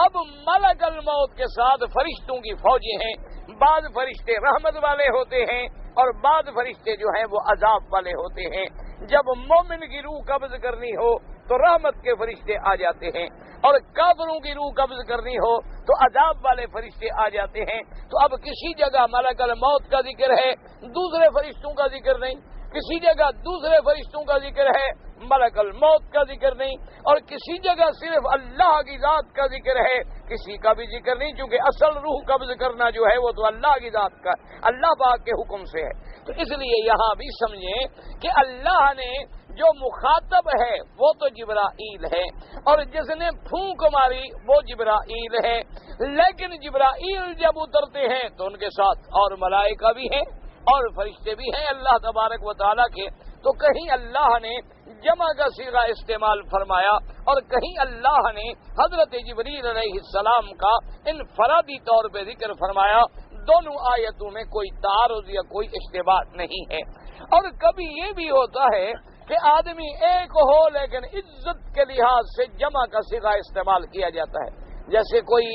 اب ملک الموت کے ساتھ فرشتوں کی فوجیں ہیں، بعض فرشتے رحمت والے ہوتے ہیں اور بعض فرشتے جو ہیں وہ عذاب والے ہوتے ہیں۔ جب مومن کی روح قبض کرنی ہو تو رحمت کے فرشتے آ جاتے ہیں، اور کافروں کی روح قبض کرنی ہو تو عذاب والے فرشتے آ جاتے ہیں۔ تو اب کسی جگہ ملک الموت کا ذکر ہے، دوسرے فرشتوں کا ذکر نہیں، کسی جگہ دوسرے فرشتوں کا ذکر ہے، ملک الموت کا ذکر نہیں، اور کسی جگہ صرف اللہ کی ذات کا ذکر ہے، کسی کا بھی ذکر نہیں، چونکہ اصل روح قبض کرنا جو ہے وہ تو اللہ کی ذات کا، اللہ پاک کے حکم سے ہے۔ تو اس لیے یہاں بھی سمجھیں کہ اللہ نے جو مخاطب ہے وہ تو جبرائیل ہے، اور جس نے پھونک ماری وہ جبرائیل ہے، لیکن جبرائیل جب اترتے ہیں تو ان کے ساتھ اور ملائکہ بھی ہیں اور فرشتے بھی ہیں اللہ تبارک و تعالیٰ کے۔ تو کہیں اللہ نے جمع کا صیغہ استعمال فرمایا اور کہیں اللہ نے حضرت جبریل علیہ السلام کا انفرادی طور پہ ذکر فرمایا۔ دونوں آیتوں میں کوئی تعارض یا کوئی اشتباہ نہیں ہے۔ اور کبھی یہ بھی ہوتا ہے کہ آدمی ایک ہو لیکن عزت کے لحاظ سے جمع کا صیغہ استعمال کیا جاتا ہے. جیسے کوئی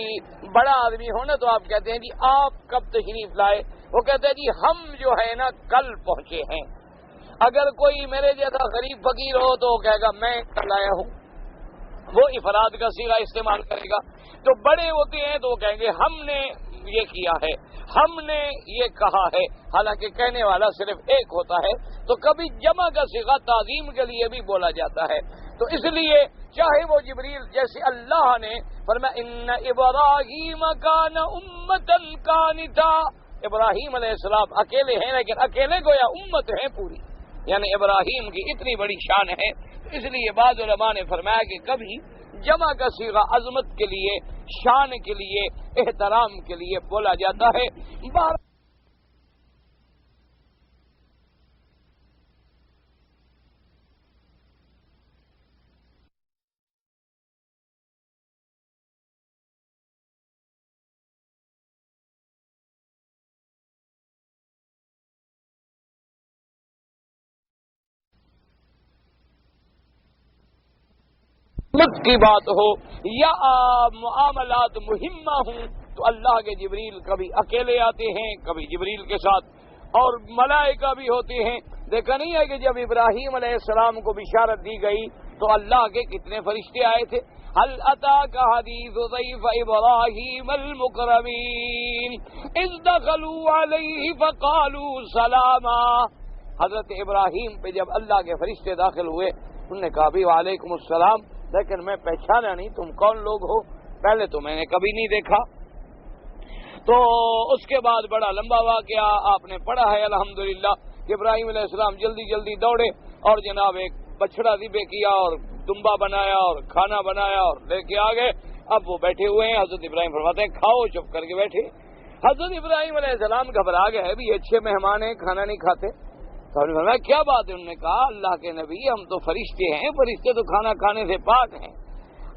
بڑا آدمی ہو نا تو آپ کہتے ہیں جی آپ کب تشریف لائے، وہ کہتے ہیں جی ہم جو ہے نا کل پہنچے ہیں. اگر کوئی میرے جیسا غریب فقیر ہو تو وہ کہے گا میں کل آیا ہوں، وہ افراد کا صیغہ استعمال کرے گا. جو بڑے ہوتے ہیں تو وہ کہیں گے ہم نے یہ کیا ہے، ہم نے یہ کہا ہے، حالانکہ کہنے والا صرف ایک ہوتا ہے. تو کبھی جمع کا صیغہ تعظیم کے لیے بھی بولا جاتا ہے. تو اس لیے چاہے وہ جبریل، جیسے اللہ نے فرمایا ان ابراہیم کان امۃ قانتا، ابراہیم علیہ السلام اکیلے ہیں لیکن اکیلے گویا امت ہیں پوری، یعنی ابراہیم کی اتنی بڑی شان ہے. اس لیے بعض علماء نے فرمایا کہ کبھی جمع کا صیغہ عظمت کے لیے، شان کے لیے، احترام کے لیے بولا جاتا ہے. مت کی بات ہو یا معاملات مہمہ ہوں تو اللہ کے جبریل کبھی اکیلے آتے ہیں، کبھی جبریل کے ساتھ اور ملائکہ بھی ہوتے ہیں. دیکھا نہیں ہے کہ جب ابراہیم علیہ السلام کو بشارت دی گئی تو اللہ کے کتنے فرشتے آئے تھے. هل اتاك حديث ضيف ابراہیم المکرمین اذ دخلوا علیہ فقالوا سلاما. حضرت ابراہیم پہ جب اللہ کے فرشتے داخل ہوئے انہوں نے کہا بھی وعلیکم السلام، لیکن میں پہچانا نہیں تم کون لوگ ہو، پہلے تو میں نے کبھی نہیں دیکھا. تو اس کے بعد بڑا لمبا واقعہ آپ نے پڑھا ہے الحمدللہ کہ ابراہیم علیہ السلام جلدی جلدی دوڑے اور جناب ایک بچڑا ذبح کیا اور دمبا بنایا اور کھانا بنایا اور لے کے آ گئے. اب وہ بیٹھے ہوئے ہیں، حضرت ابراہیم فرماتے ہیں کھاؤ، چپ کر کے بیٹھے. حضرت ابراہیم علیہ السلام گھبرا گئے، بھی اچھے مہمان ہیں کھانا نہیں کھاتے. تو انہوں نے فرمایا کیا بات ہے؟ انہوں نے کہا اللہ کے نبی ہم تو فرشتے ہیں، فرشتے تو کھانا کھانے سے پاک ہیں،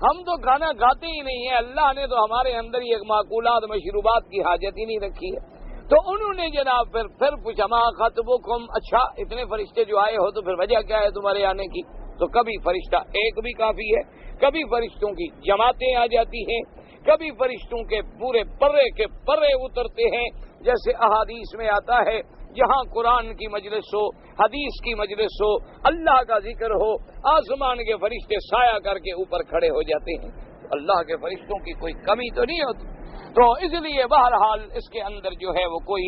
ہم تو کھانا کھاتے ہی نہیں ہیں، اللہ نے تو ہمارے اندر ہی ایک معقولات مشروبات کی حاجت ہی نہیں رکھی ہے. تو انہوں نے جناب پھر پوچھا ما خطبکم، اچھا اتنے فرشتے جو آئے ہو تو پھر وجہ کیا ہے تمہارے آنے کی؟ تو کبھی فرشتہ ایک بھی کافی ہے، کبھی فرشتوں کی جماعتیں آ جاتی ہیں، کبھی فرشتوں کے پورے پرے کے پرے اترتے ہیں. جیسے احادیث میں آتا ہے جہاں قرآن کی مجلس ہو، حدیث کی مجلس ہو، اللہ کا ذکر ہو، آسمان کے فرشتے سایہ کر کے اوپر کھڑے ہو جاتے ہیں. اللہ کے فرشتوں کی کوئی کمی تو نہیں ہوتی. تو اس لیے بہرحال اس کے اندر جو ہے وہ کوئی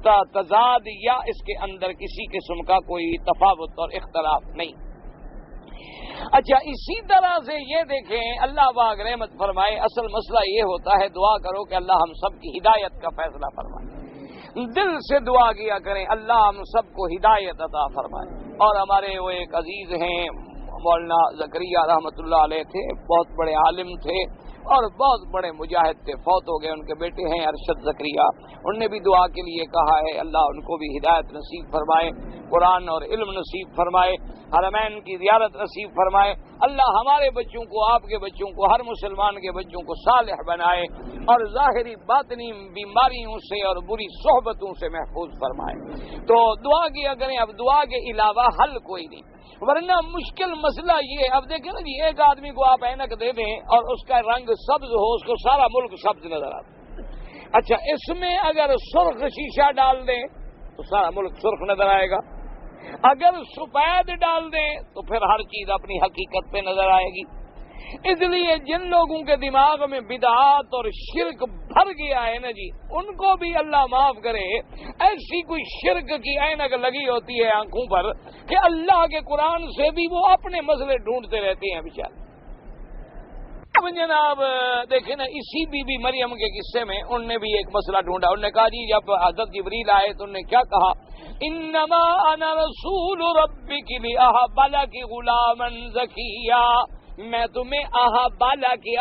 تضاد یا اس کے اندر کسی قسم کا کوئی تفاوت اور اختلاف نہیں. اچھا اسی طرح سے یہ دیکھیں اللہ پاک رحمت فرمائے، اصل مسئلہ یہ ہوتا ہے دعا کرو کہ اللہ ہم سب کی ہدایت کا فیصلہ فرمائے. دل سے دعا کیا کریں اللہ ہم سب کو ہدایت عطا فرمائے. اور ہمارے وہ ایک عزیز ہیں مولانا زکریا رحمۃ اللہ علیہ تھے، بہت بڑے عالم تھے اور بہت بڑے مجاہد تھے، فوت ہو گئے. ان کے بیٹے ہیں ارشد زکریا، انہوں نے بھی دعا کے لیے کہا ہے اللہ ان کو بھی ہدایت نصیب فرمائے، قرآن اور علم نصیب فرمائے، حرمین کی زیارت نصیب فرمائے. اللہ ہمارے بچوں کو، آپ کے بچوں کو، ہر مسلمان کے بچوں کو صالح بنائے اور ظاہری باطنی بیماریوں سے اور بری صحبتوں سے محفوظ فرمائے. تو دعا کیا کریں. اب دعا کے علاوہ حل کوئی نہیں، ورنہ مشکل مسئلہ یہ. اب دیکھیں نا جی، ایک آدمی کو آپ اینک دے دیں اور اس کا رنگ سبز ہو، اس کو سارا ملک سبز نظر آتا. اچھا اس میں اگر سرخ شیشہ ڈال دیں تو سارا ملک سرخ نظر آئے گا، اگر سفید ڈال دیں تو پھر ہر چیز اپنی حقیقت پہ نظر آئے گی. اس لیے جن لوگوں کے دماغ میں بدعات اور شرک بھر گیا ہے نا جی، ان کو بھی اللہ معاف کرے. ایسی کوئی شرک کی اینک لگی ہوتی ہے آنکھوں پر کہ اللہ کے قرآن سے بھی وہ اپنے مسئلے ڈھونڈتے رہتے ہیں بیچارے. اب جناب دیکھیں نا اسی بی بی مریم کے قصے میں انہوں نے بھی ایک مسئلہ ڈھونڈا. انہوں نے کہا جی جب حضرت جبریل آئے تو انہوں نے کیا کہا؟ انما انا رسول ربک لأہب لک غلاما زکیا، میں تمہیں بالا کے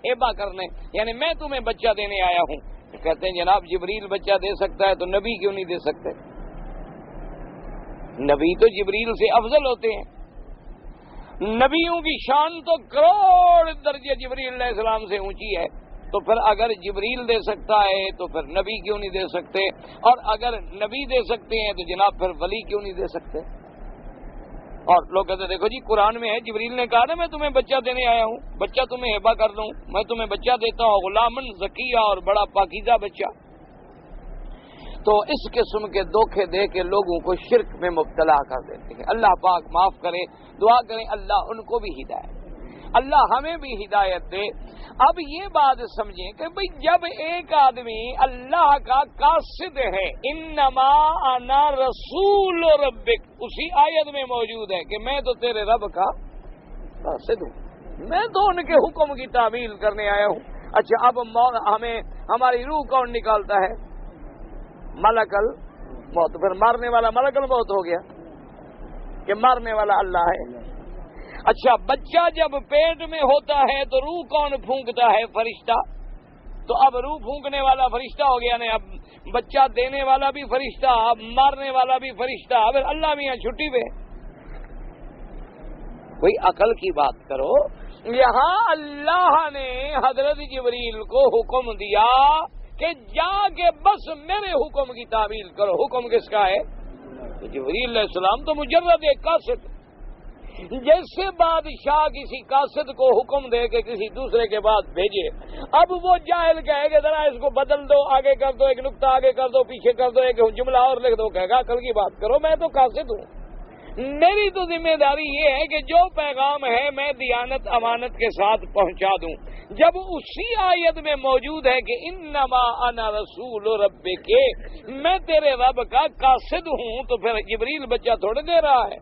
ہیبا کرنے، یعنی میں تمہیں بچہ دینے آیا ہوں. کہتے ہیں جناب جبریل بچہ دے سکتا ہے تو نبی کیوں نہیں دے سکتے؟ نبی تو جبریل سے افضل ہوتے ہیں، نبیوں کی شان تو کروڑ درجے جبریل علیہ السلام سے اونچی ہے. تو پھر اگر جبریل دے سکتا ہے تو پھر نبی کیوں نہیں دے سکتے؟ اور اگر نبی دے سکتے ہیں تو جناب پھر ولی کیوں نہیں دے سکتے؟ اور لوگ کہتے دیکھو جی قرآن میں ہے، جبریل نے کہا نا میں تمہیں بچہ دینے آیا ہوں، بچہ تمہیں ہبہ کر دوں، میں تمہیں بچہ دیتا ہوں، غلامن زکیہ، اور بڑا پاکیزہ بچہ۔ تو اس قسم کے دھوکے دے کے لوگوں کو شرک میں مبتلا کر دیتے ہیں۔ اللہ پاک معاف کرے، دعا کریں اللہ ان کو بھی ہدایت، اللہ ہمیں بھی ہدایت دے۔ اب یہ بات سمجھیں کہ بھئی جب ایک آدمی اللہ کا قاصد ہے، انما انا رسول ربک، اسی آیت میں موجود ہے کہ میں تو تیرے رب کا قاصد ہوں، میں تو ان کے حکم کی تعمیل کرنے آیا ہوں۔ اچھا اب ہمیں ہماری روح کون نکالتا ہے؟ ملک الموت۔ پھر مارنے والا ملک الموت ہو گیا کہ مارنے والا اللہ ہے۔ اچھا بچہ جب پیٹ میں ہوتا ہے تو روح کون پھونکتا ہے؟ فرشتہ۔ تو اب روح پھونکنے والا فرشتہ ہو گیا نا، اب بچہ دینے والا بھی فرشتہ، اب مارنے والا بھی فرشتہ، اب اللہ بھی یہاں چھٹی پہ۔ کوئی عقل کی بات کرو۔ یہاں اللہ نے حضرت جبریل کو حکم دیا کہ جا کے بس میرے حکم کی تعمیل کرو۔ حکم کس کا ہے؟ جبریل علیہ السلام تو مجرد ایک قاصد، جیسے بادشاہ کسی قاصد کو حکم دے کہ کسی دوسرے کے بعد بھیجے، اب وہ جاہل کہے کہ ذرا اس کو بدل دو، آگے کر دو، ایک نقطہ آگے کر دو، پیچھے کر دو، ایک جملہ اور لکھ دو، کہے گا عقل کی بات کرو، میں تو قاصد ہوں، میری تو ذمہ داری یہ ہے کہ جو پیغام ہے میں دیانت امانت کے ساتھ پہنچا دوں۔ جب اسی آیت میں موجود ہے کہ انما انا رسول ربک، میں تیرے رب کا قاصد ہوں، تو پھر جبریل بچہ تھوڑے دے رہا ہے،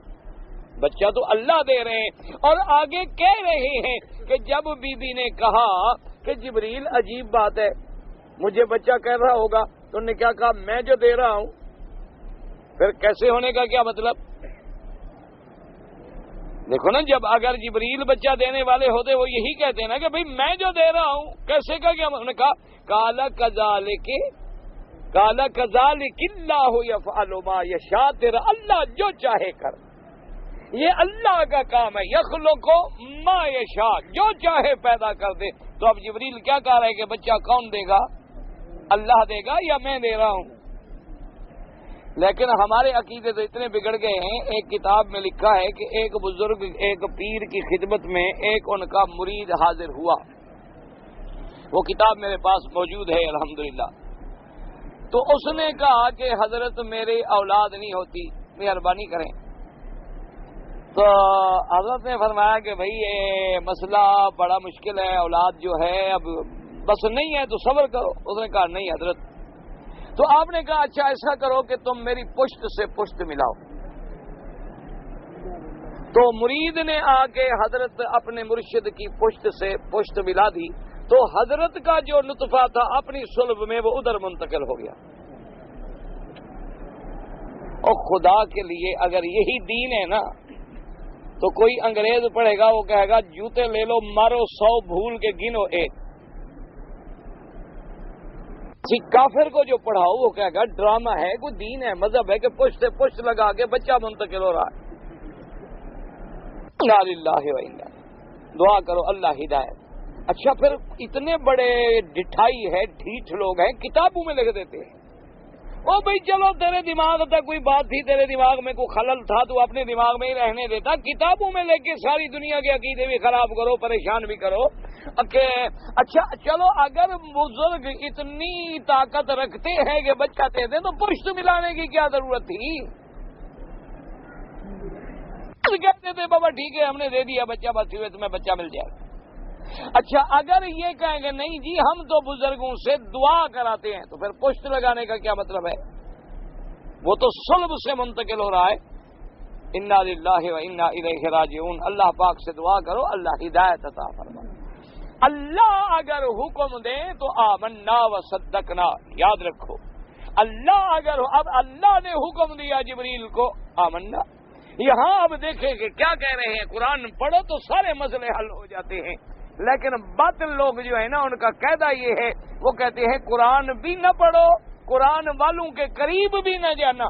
بچہ تو اللہ دے رہے ہیں۔ اور آگے کہہ رہے ہیں کہ جب بی بی نے کہا کہ جبریل عجیب بات ہے، مجھے بچہ کہہ رہا ہوگا، تو انہوں نے کیا کہا؟ میں جو دے رہا ہوں۔ پھر کیسے ہونے کا کیا مطلب؟ دیکھو نا، جب اگر جبریل بچہ دینے والے ہوتے وہ یہی کہتے ہیں نا کہ بھئی میں جو دے رہا ہوں، کیسے کا کیا؟ انہوں نے کہا کالا کذالک اللہ یفعل ما یشاء، تیرا اللہ جو چاہے کر، یہ اللہ کا کام ہے، یخلق ما یشاء، جو چاہے پیدا کر دے۔ تو اب جبریل کیا کہہ رہا ہے کہ بچہ کون دے گا؟ اللہ دے گا یا میں دے رہا ہوں؟ لیکن ہمارے عقیدے تو اتنے بگڑ گئے ہیں۔ ایک کتاب میں لکھا ہے کہ ایک بزرگ ایک پیر کی خدمت میں ایک ان کا مرید حاضر ہوا، وہ کتاب میرے پاس موجود ہے الحمدللہ۔ تو اس نے کہا کہ حضرت میری اولاد نہیں ہوتی، مہربانی کریں۔ تو حضرت نے فرمایا کہ بھئی یہ مسئلہ بڑا مشکل ہے، اولاد جو ہے اب بس نہیں ہے تو صبر کرو۔ اس نے کہا نہیں حضرت۔ تو آپ نے کہا اچھا ایسا کرو کہ تم میری پشت سے پشت ملاؤ۔ تو مرید نے آ کے حضرت اپنے مرشد کی پشت سے پشت ملا دی، تو حضرت کا جو نطفہ تھا اپنی صلب میں وہ ادھر منتقل ہو گیا۔ اور خدا کے لیے اگر یہی دین ہے نا تو کوئی انگریز پڑھے گا وہ کہے گا جوتے لے لو، مارو 100 بھول کے گنو ایک۔ کافر کو جو پڑھاؤ وہ کہے گا ڈرامہ ہے، کوئی دین ہے، مذہب ہے کہ پشت سے پشت لگا کے بچہ منتقل ہو رہا ہے۔ انا للہ و انا، دعا کرو اللہ ہدایت۔ اچھا پھر اتنے بڑے ڈٹھائی ہے، ڈھیٹ لوگ ہیں، کتابوں میں لکھ دیتے ہیں او بھائی چلو تیرے دماغ تک کوئی بات تھی، تیرے دماغ میں کوئی خلل تھا تو اپنے دماغ میں ہی رہنے دیتا، کتابوں میں لے کے ساری دنیا کے عقیدے بھی خراب کرو، پریشان بھی کرو۔ اچھا چلو اگر بزرگ اتنی طاقت رکھتے ہیں کہ بچہ دے دیں تو پشت ملانے کی کیا ضرورت تھی؟ کہتے تھے بابا ٹھیک ہے ہم نے دے دیا بچہ، بس ہوئے تمہیں بچہ مل جائے گا۔ اچھا اگر یہ کہیں گے نہیں جی ہم تو بزرگوں سے دعا کراتے ہیں، تو پھر پشت لگانے کا کیا مطلب ہے؟ وہ تو صلب سے منتقل ہو رہا ہے۔ انا للہ و انا الیہ راجعون۔ اللہ پاک سے دعا کرو اللہ ہدایت عطا فرمائے۔ اللہ اگر حکم دے تو آمنا و صدقنا، یاد رکھو اللہ اگر اب اللہ نے حکم دیا جبریل کو آمنا، یہاں اب دیکھیں کہ کیا کہہ رہے ہیں، قرآن پڑھو تو سارے مسئلے حل ہو جاتے ہیں، لیکن باطل لوگ جو ہے نا ان کا قاعدہ یہ ہے، وہ کہتے ہیں قرآن بھی نہ پڑھو، قرآن والوں کے قریب بھی نہ جانا،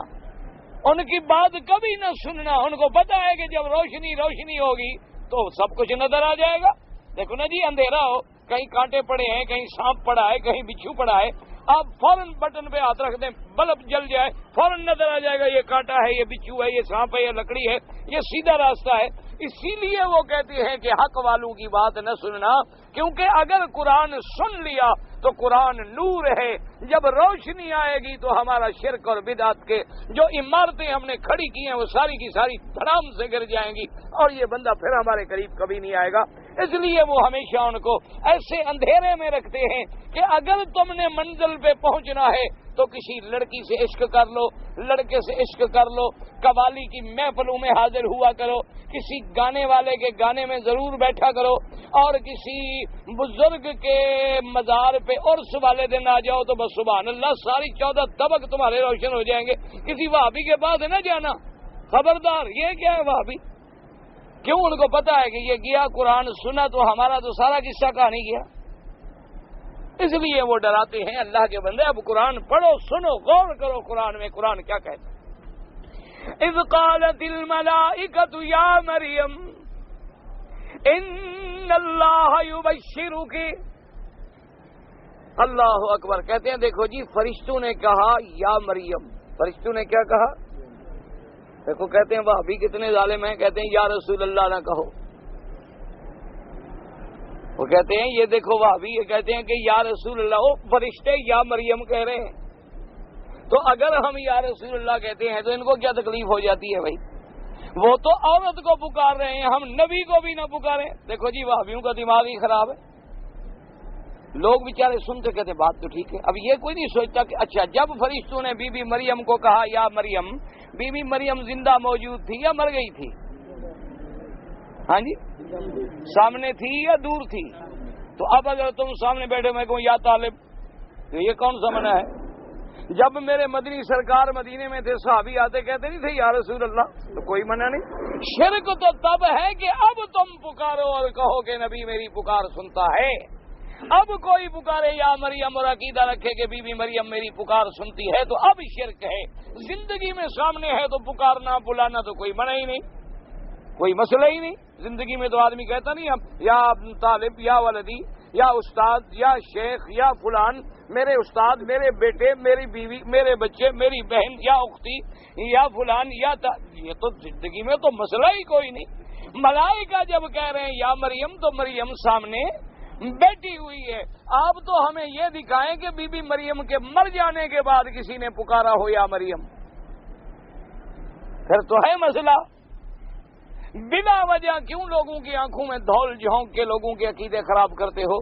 ان کی بات کبھی نہ سننا، ان کو پتا ہے کہ جب روشنی ہوگی تو سب کچھ نظر آ جائے گا۔ دیکھو نا جی اندھیرا ہو، کہیں کانٹے پڑے ہیں، کہیں سانپ پڑا ہے، کہیں بچھو پڑا ہے، آپ فوراً بٹن پہ ہاتھ رکھ دیں، بلب جل جائے، فوراً نظر آ جائے گا یہ کانٹا ہے، یہ بچھو ہے، یہ سانپ ہے، یہ لکڑی ہے، یہ سیدھا راستہ ہے۔ اسی لیے وہ کہتے ہیں کہ حق والوں کی بات نہ سننا، کیونکہ اگر قرآن سن لیا تو قرآن نور ہے، جب روشنی آئے گی تو ہمارا شرک اور بدعت کے جو عمارتیں ہم نے کھڑی کی ہیں وہ ساری کی ساری دھڑام سے گر جائیں گی، اور یہ بندہ پھر ہمارے قریب کبھی نہیں آئے گا۔ اس لیے وہ ہمیشہ ان کو ایسے اندھیرے میں رکھتے ہیں کہ اگر تم نے منزل پہ پہنچنا ہے تو کسی لڑکی سے عشق کر لو، لڑکے سے عشق کر لو، قوالی کی محفلوں میں حاضر ہوا کرو، کسی گانے والے کے گانے میں ضرور بیٹھا کرو، اور کسی بزرگ کے مزار پہ عرس والے دن آ جاؤ تو بس سبحان اللہ، ساری 14 طبق تمہارے روشن ہو جائیں گے۔ کسی وہابی کے پاس نہ جانا، خبردار، یہ کیا ہے وہابی؟ کیوں؟ ان کو پتا ہے کہ یہ گیا قرآن سنا تو ہمارا تو سارا قصہ کہانی گیا، اس لیے وہ ڈراتے ہیں اللہ کے بندے اب قرآن پڑھو، سنو، غور کرو قرآن میں قرآن کیا کہتا ہے۔ اذ قالت الملائکۃ یا مریم ان اللہ یبشرک، اللہ اکبر، کہتے ہیں دیکھو جی فرشتوں نے کہا یا مریم، فرشتوں نے کیا کہا؟ دیکھو کہتے ہیں وہابی کتنے ظالم ہیں، کہتے ہیں یا رسول اللہ نہ کہو، وہ کہتے ہیں یہ دیکھو وہابی یہ کہتے ہیں کہ یا رسول اللہ، وہ فرشتے یا مریم کہہ رہے ہیں، تو اگر ہم یا رسول اللہ کہتے ہیں تو ان کو کیا تکلیف ہو جاتی ہے بھائی؟ وہ تو عورت کو پکار رہے ہیں، ہم نبی کو بھی نہ پکاریں۔ دیکھو جی وہابیوں کا دماغ ہی خراب ہے، لوگ بیچارے سنتے کہتے بات تو ٹھیک ہے، اب یہ کوئی نہیں سوچتا کہ اچھا جب فرشتوں نے بی بی مریم کو کہا یا مریم، بی بی مریم زندہ موجود تھی یا مر گئی تھی؟ ہاں جی، سامنے تھی یا دور تھی؟ تو اب اگر تم سامنے بیٹھے میں کہوں یا طالب، تو یہ کون سا منع ہے؟ جب میرے مدنی سرکار مدینے میں تھے صحابی آتے کہتے نہیں تھے یا رسول اللہ، تو کوئی منع نہیں۔ شرک تو تب ہے کہ اب تم پکارو اور کہو کہ نبی میری پکار سنتا ہے۔ اب کوئی پکارے یا مریم اور عقیدہ رکھے کہ بی بی مریم میری پکار سنتی ہے تو اب شرک ہے۔ زندگی میں سامنے ہے تو پکارنا بلانا تو کوئی منع ہی نہیں، کوئی مسئلہ ہی نہیں۔ زندگی میں تو آدمی کہتا نہیں اب یا طالب یا ولدی یا استاد یا شیخ یا فلان، میرے استاد، میرے بیٹے، میری بیوی، میرے بچے، میری بہن یا اختی یا فلان یا یہ تو زندگی میں تو مسئلہ ہی کوئی نہیں۔ ملائکہ جب کہہ رہے ہیں یا مریم تو مریم سامنے بیٹھی ہوئی ہے۔ آپ تو ہمیں یہ دکھائیں کہ بی بی مریم کے مر جانے کے بعد کسی نے پکارا ہو یا مریم، پھر تو ہے مسئلہ۔ بلا وجہ کیوں لوگوں کی آنکھوں میں دھول جھونک کے لوگوں کے عقیدے خراب کرتے ہو؟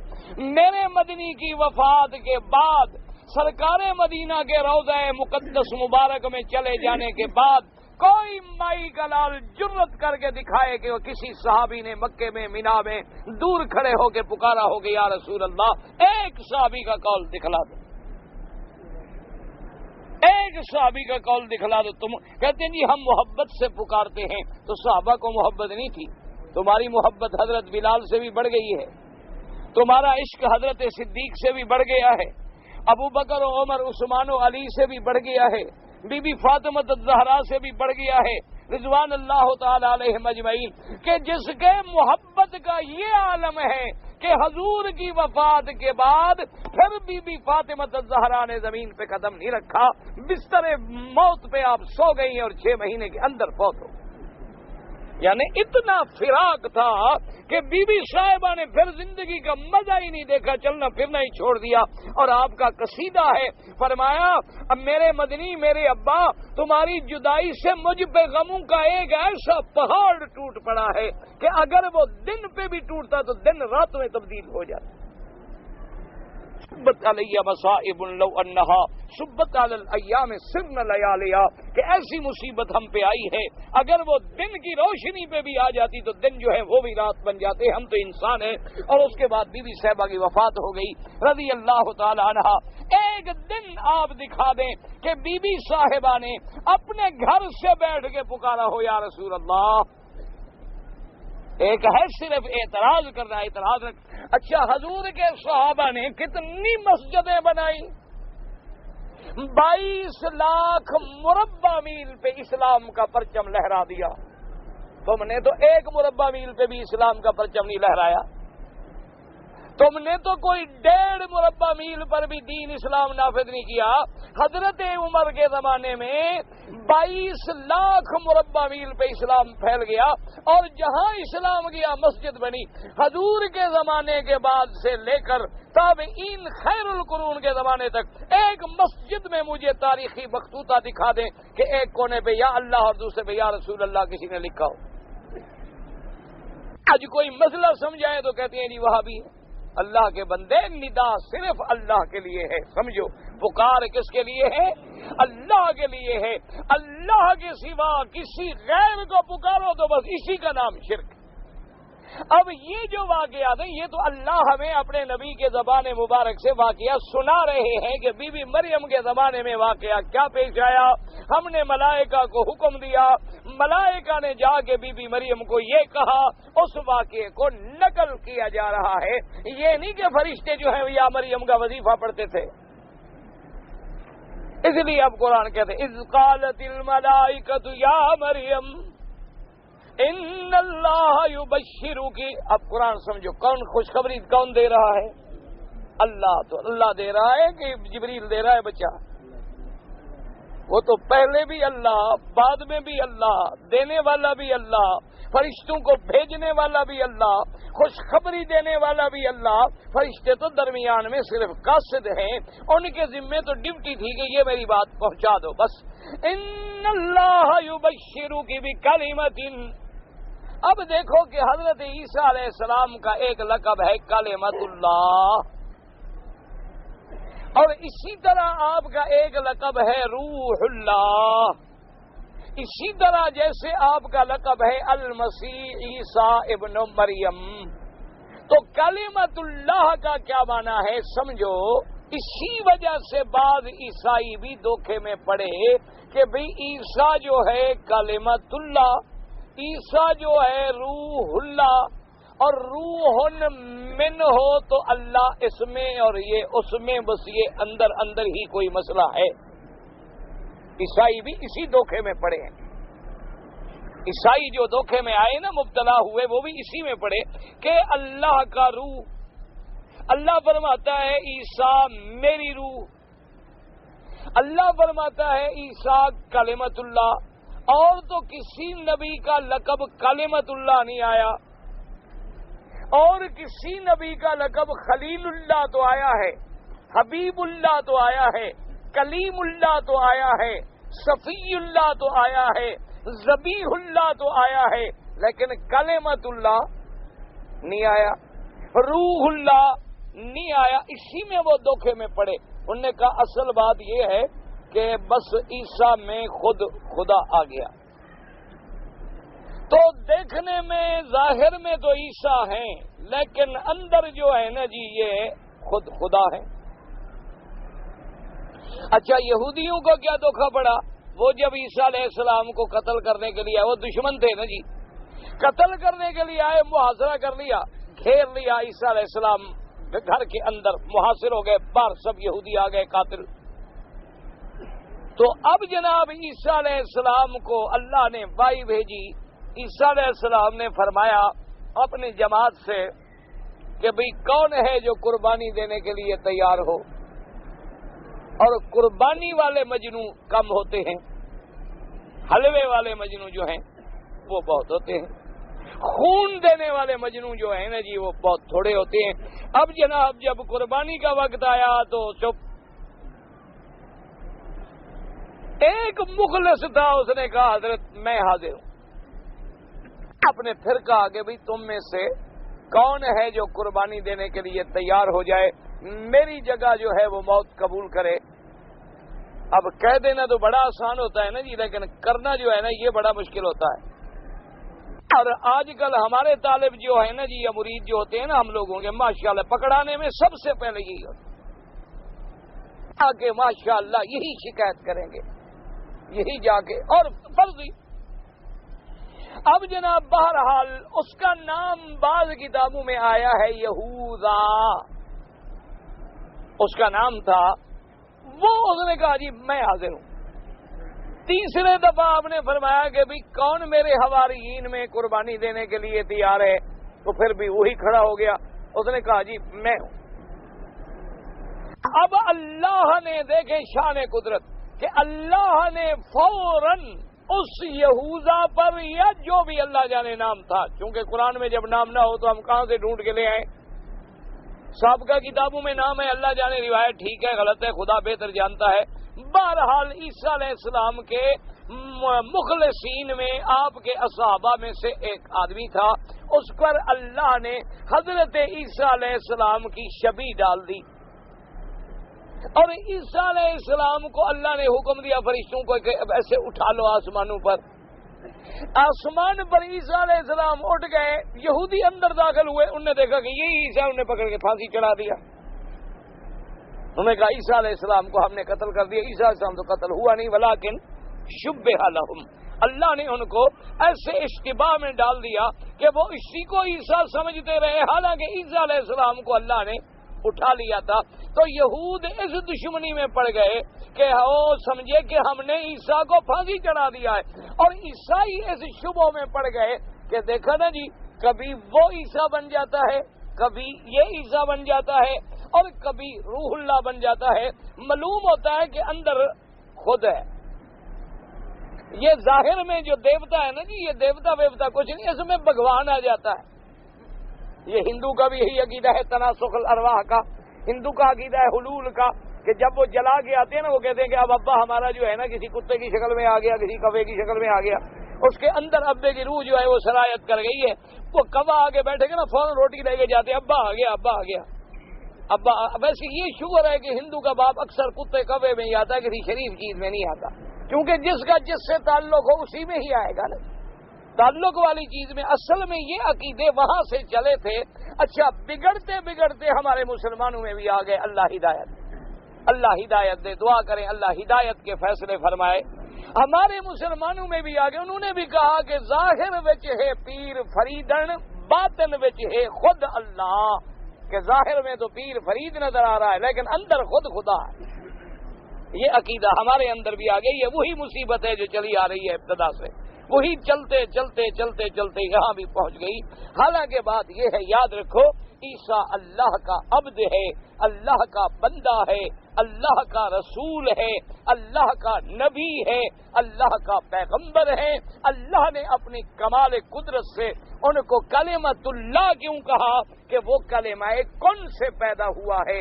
میرے مدنی کی وفات کے بعد، سرکار مدینہ کے روضہ مقدس مبارک میں چلے جانے کے بعد کوئی مائی کا لال جرت کر کے دکھائے کہ وہ کسی صحابی نے مکے میں مینا میں دور کھڑے ہو کے پکارا ہو کہ یا رسول اللہ، ایک صحابی کا قول دکھلا دو، ایک صحابی کا قول دکھلا دو۔ تم کہتے ہیں جی ہم محبت سے پکارتے ہیں، تو صحابہ کو محبت نہیں تھی؟ تمہاری محبت حضرت بلال سے بھی بڑھ گئی ہے، تمہارا عشق حضرت صدیق سے بھی بڑھ گیا ہے، ابو بکر و عمر عثمان و علی سے بھی بڑھ گیا ہے، بی بی فاطمہ الزہرا سے بھی بڑھ گیا ہے، رضوان اللہ تعالی علیہم اجمعین، کہ جس کے محبت کا یہ عالم ہے کہ حضور کی وفات کے بعد پھر بی بی فاطمہ الزہرا نے زمین پہ قدم نہیں رکھا، بستر موت پہ آپ سو گئی اور 6 مہینے کے اندر فوت ہو۔ یعنی اتنا فراق تھا کہ بی بی صاحبہ نے پھر زندگی کا مزہ ہی نہیں دیکھا، چلنا پھرنا ہی چھوڑ دیا۔ اور آپ کا قصیدہ ہے، فرمایا اب میرے مدنی میرے ابا، تمہاری جدائی سے مجھ پہ غموں کا ایک ایسا پہاڑ ٹوٹ پڑا ہے کہ اگر وہ دن پہ بھی ٹوٹتا تو دن رات میں تبدیل ہو جاتا۔ سبت علیہ مصائب لو انہا سبت علی الایام سرن لیالیا، کہ ایسی مصیبت ہم پہ آئی ہے اگر وہ دن کی روشنی پہ بھی آ جاتی تو دن جو ہے وہ بھی رات بن جاتے، ہم تو انسان ہیں۔ اور اس کے بعد بی بی صاحبہ کی وفات ہو گئی رضی اللہ تعالی عنہا۔ ایک دن آپ دکھا دیں کہ بی بی صاحبہ نے اپنے گھر سے بیٹھ کے پکارا ہو یا رسول اللہ۔ ایک ہے صرف اعتراض کرنا، اعتراض رکھ۔ اچھا حضور کے صحابہ نے کتنی مسجدیں بنائی؟ 22 لاکھ مربع میل پہ اسلام کا پرچم لہرا دیا، تم نے تو 1 مربع میل پہ بھی اسلام کا پرچم نہیں لہرایا۔ تم نے تو کوئی 1.5 مربع میل پر بھی دین اسلام نافذ نہیں کیا. حضرت عمر کے زمانے میں 22 لاکھ مربع میل پہ اسلام پھیل گیا اور جہاں اسلام گیا مسجد بنی. حضور کے زمانے کے بعد سے لے کر تابعین خیر القرون کے زمانے تک ایک مسجد میں مجھے تاریخی مخطوطہ دکھا دیں کہ ایک کونے پہ یا اللہ اور دوسرے پہ یا رسول اللہ کسی نے لکھا ہو. آج کوئی مسئلہ سمجھائے تو کہتے ہیں جی وہابی ہے. اللہ کے بندے ندا صرف اللہ کے لیے ہے. سمجھو پکار کس کے لیے ہے؟ اللہ کے لیے ہے. اللہ کے سوا کسی غیر کو پکارو تو بس اسی کا نام شرک. اب یہ جو واقعات ہیں یہ تو اللہ ہمیں اپنے نبی کے زبان مبارک سے واقعہ سنا رہے ہیں کہ بی بی مریم کے زمانے میں واقعہ کیا پیش آیا. ہم نے ملائکہ کو حکم دیا, ملائکہ نے جا کے بی بی مریم کو یہ کہا, اس واقعے کو نقل کیا جا رہا ہے. یہ نہیں کہ فرشتے جو ہیں یا مریم کا وظیفہ پڑھتے تھے. اس لیے اب قرآن کہتے ہیں اذ قالت الملائکۃ یا مریم ان اللہ یبشرک. اب قرآن سمجھو کون خوشخبری کون دے رہا ہے؟ اللہ. تو اللہ دے رہا ہے کہ جبریل دے رہا ہے بچہ؟ وہ تو پہلے بھی اللہ, بعد میں بھی اللہ, دینے والا بھی اللہ, فرشتوں کو بھیجنے والا بھی اللہ, خوشخبری دینے والا بھی اللہ. فرشتے تو درمیان میں صرف قاصد ہیں, ان کے ذمے تو ڈیوٹی تھی کہ یہ میری بات پہنچا دو بس. ان اللہ یبشرک بکلمۃ. اب دیکھو کہ حضرت عیسیٰ علیہ السلام کا ایک لقب ہے کلمۃ اللہ, اور اسی طرح آپ کا ایک لقب ہے روح اللہ. اسی طرح جیسے آپ کا لقب ہے المسیح عیسیٰ ابن مریم. تو کلمۃ اللہ کا کیا معنی ہے سمجھو. اسی وجہ سے بعض عیسائی بھی دھوکے میں پڑے کہ بھئی عیسیٰ جو ہے کلمۃ اللہ, عیسیٰ جو ہے روح اللہ, اور روح من ہو تو اللہ اس میں اور یہ اس میں, بس یہ اندر اندر ہی کوئی مسئلہ ہے. عیسائی بھی اسی دھوکے میں پڑے ہیں. عیسائی جو دھوکے میں آئے نا, مبتلا ہوئے, وہ بھی اسی میں پڑے کہ اللہ کا روح. اللہ فرماتا ہے عیسیٰ میری روح, اللہ فرماتا ہے عیسیٰ کلمۃ اللہ. اور تو کسی نبی کا لقب کلمۃ اللہ نہیں آیا, اور کسی نبی کا لقب خلیل اللہ تو آیا ہے, حبیب اللہ تو آیا ہے, کلیم اللہ تو آیا ہے, صفی اللہ تو آیا ہے, ذبیح اللہ تو آیا ہے, لیکن کلمۃ اللہ نہیں آیا, روح اللہ نہیں آیا. اسی میں وہ دھوکے میں پڑے. انہوں نے کہا اصل بات یہ ہے کہ بس عیسیٰ میں خود خدا آ گیا. تو دیکھنے میں ظاہر میں تو عیسیٰ ہیں, لیکن اندر جو ہے نا جی یہ خود خدا ہے. اچھا یہودیوں کو کیا دھوکہ پڑا؟ وہ جب عیسیٰ علیہ السلام کو قتل کرنے کے لیے, وہ دشمن تھے نا جی, قتل کرنے کے لیے آئے, محاصرہ کر لیا, گھیر لیا عیسیٰ علیہ السلام گھر کے اندر, محاصر ہو گئے, باہر سب یہودی آ گئے قاتل. تو اب جناب عیسیٰ علیہ السلام کو اللہ نے وائی بھیجی. عیسیٰ علیہ السلام نے فرمایا اپنی جماعت سے کہ بھئی کون ہے جو قربانی دینے کے لیے تیار ہو. اور قربانی والے مجنو کم ہوتے ہیں, حلوے والے مجنو جو ہیں وہ بہت ہوتے ہیں, خون دینے والے مجنو جو ہیں نا جی وہ بہت تھوڑے ہوتے ہیں. اب جناب جب قربانی کا وقت آیا تو چپ. ایک مخلص تھا, اس نے کہا حضرت میں حاضر ہوں. اپنے پھر کہا کہ بھئی تم میں سے کون ہے جو قربانی دینے کے لیے تیار ہو جائے, میری جگہ جو ہے وہ موت قبول کرے. اب کہہ دینا تو بڑا آسان ہوتا ہے نا جی, لیکن کرنا جو ہے نا یہ بڑا مشکل ہوتا ہے. اور آج کل ہمارے طالب جو ہے نا جی یا مرید جو ہوتے ہیں نا ہم لوگوں کے, ماشاءاللہ پکڑانے میں سب سے پہلے یہی ہوتا ہے آگے ماشاءاللہ یہی شکایت کریں گے, یہی جا کے. اور فرضی اب جناب بہرحال اس کا نام بعض کتابوں میں آیا ہے یہوذا, اس کا نام تھا. وہ اس نے کہا جی میں حاضر ہوں. تیسرے دفعہ آپ نے فرمایا کہ بھی کون میرے حواریین میں قربانی دینے کے لیے تیار ہے, تو پھر بھی وہی کھڑا ہو گیا. اس نے کہا جی میں ہوں۔ اب اللہ نے دیکھیں شان قدرت کہ اللہ نے فوراً اس یہوذا پر یا جو بھی اللہ جانے نام تھا، چونکہ قرآن میں جب نام نہ ہو تو ہم کہاں سے ڈھونڈ کے لے آئیں؟ سابقہ کتابوں میں نام ہے، اللہ جانے روایت ٹھیک ہے غلط ہے خدا بہتر جانتا ہے۔ بہرحال عیسیٰ علیہ السلام کے مخلصین میں آپ کے اصحابہ میں سے ایک آدمی تھا، اس پر اللہ نے حضرت عیسیٰ علیہ السلام کی شبیہ ڈال دی، اور عیسیٰ علیہ السلام کو اللہ نے حکم دیا فرشتوں کو کہ ایسے اٹھا لو آسمانوں پر۔ آسمان پر عیسیٰ علیہ السلام اٹھ گئے، یہودی اندر داخل ہوئے، انہوں نے دیکھا کہ یہی عیسیٰ، انہیں پکڑ کے پھانسی چڑھا دیا۔ انہوں نے کہا عیسیٰ علیہ السلام کو ہم نے قتل کر دیا۔ عیسیٰ علیہ السلام تو قتل ہوا نہیں، ولیکن شبہ لہم، اللہ نے ان کو ایسے اشتباہ میں ڈال دیا کہ وہ اسی کو عیسیٰ سمجھتے رہے، حالانکہ عیسیٰ علیہ السلام کو اللہ نے اٹھا لیا تھا۔ تو یہود اس دشمنی میں پڑ گئے کہ وہ سمجھے کہ ہم نے عیسیٰ کو پھانسی چڑھا دیا ہے، اور عیسائی اس شبوں میں پڑ گئے کہ دیکھا نا جی، کبھی وہ عیسیٰ بن جاتا ہے، کبھی یہ عیسیٰ بن جاتا ہے، اور کبھی روح اللہ بن جاتا ہے۔ معلوم ہوتا ہے کہ اندر خود ہے۔ یہ ظاہر میں جو دیوتا ہے نا جی، یہ دیوتا ویوتا کچھ نہیں، اس میں بھگوان آ جاتا ہے۔ یہ ہندو کا بھی یہی عقیدہ ہے تناسخ الارواح کا، ہندو کا عقیدہ ہے حلول کا، کہ جب وہ جلا کے آتے ہیں نا، وہ کہتے ہیں کہ اب ابا ہمارا جو ہے نا کسی کتے کی شکل میں آ گیا، کسی کوے کی شکل میں آ گیا، اس کے اندر ابے کی روح جو ہے وہ سرایت کر گئی ہے۔ وہ کوا آگے بیٹھے گا نا، فوراً روٹی لے کے جاتے ہیں، ابا آ گیا، ابا آ گیا، ابا۔ ویسے یہ شکر ہے کہ ہندو کا باپ اکثر کتے کوے میں ہی آتا ہے، کسی شریف چیز میں نہیں آتا، کیونکہ جس کا جس سے تعلق ہو اسی میں ہی آئے گا نا۔ تعلق والی چیز میں اصل میں یہ عقیدے وہاں سے چلے تھے۔ اچھا، بگڑتے بگڑتے ہمارے مسلمانوں میں بھی آ گئے۔ اللہ ہدایت دے، دعا کریں اللہ ہدایت کے فیصلے فرمائے۔ ہمارے مسلمانوں میں بھی آ گئے، انہوں نے بھی کہا کہ ظاہر وچ ہے پیر فریدن، باطن وچ ہے خود اللہ، کہ ظاہر میں تو پیر فرید نظر آ رہا ہے لیکن اندر خود خدا ہے۔ یہ عقیدہ ہمارے اندر بھی آ گئی ہے۔ وہی مصیبت ہے جو چلی آ رہی ہے ابتدا سے، وہی چلتے چلتے چلتے چلتے یہاں بھی پہنچ گئی۔ حالانکہ بات یہ ہے، یاد رکھو، عیسیٰ اللہ کا عبد ہے، اللہ کا بندہ ہے، اللہ کا رسول ہے، اللہ کا نبی ہے، اللہ کا پیغمبر ہے۔ اللہ نے اپنی کمال قدرت سے ان کو کلمۃ اللہ کیوں کہا کہ وہ کلمہ کن سے پیدا ہوا ہے۔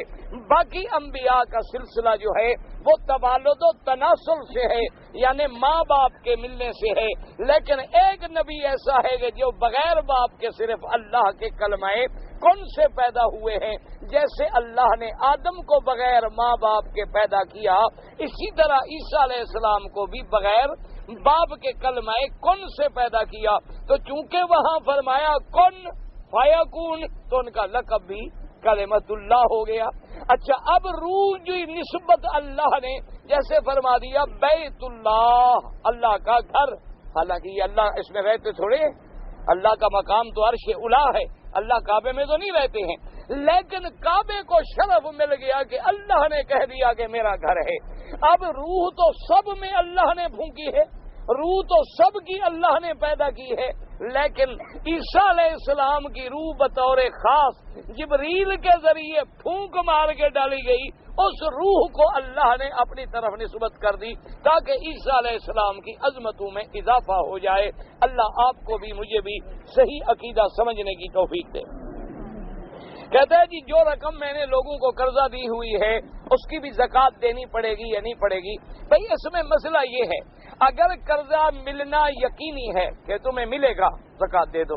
باقی انبیاء کا سلسلہ جو ہے وہ تبالد و تناسل سے ہے، یعنی ماں باپ کے ملنے سے ہے، لیکن ایک نبی ایسا ہے کہ جو بغیر باپ کے صرف اللہ کے کلمہ کن سے پیدا ہوئے ہیں۔ جیسے اللہ نے آدم کو بغیر ماں باپ کے پیدا کیا، اسی طرح عیسیٰ علیہ السلام کو بھی بغیر باپ کے کلمہ کن سے پیدا کیا۔ تو چونکہ وہاں فرمایا کن فیکون، تو ان کا لقب بھی کلمۃ اللہ ہو گیا۔ اچھا، اب روح جو نسبت اللہ نے جیسے فرما دیا بیت اللہ، اللہ کا گھر، حالانکہ یہ اللہ اس میں رہتے تھوڑے، اللہ کا مقام تو عرش اعلیٰ ہے، اللہ کعبے میں تو نہیں رہتے ہیں، لیکن کعبے کو شرف مل گیا کہ اللہ نے کہہ دیا کہ میرا گھر ہے۔ اب روح تو سب میں اللہ نے پھونکی ہے، روح تو سب کی اللہ نے پیدا کی ہے، لیکن عیسیٰ علیہ السلام کی روح بطور خاص جبریل کے ذریعے پھونک مار کے ڈالی گئی، اس روح کو اللہ نے اپنی طرف نسبت کر دی تاکہ عیسیٰ علیہ السلام کی عظمتوں میں اضافہ ہو جائے۔ اللہ آپ کو بھی مجھے بھی صحیح عقیدہ سمجھنے کی توفیق دے۔ کہتا ہے جی جو رقم میں نے لوگوں کو قرضہ دی ہوئی ہے اس کی بھی زکوٰۃ دینی پڑے گی یا نہیں پڑے گی؟ بھئی اس میں مسئلہ یہ ہے، اگر قرضہ ملنا یقینی ہے کہ تمہیں ملے گا زکوٰۃ دے دو،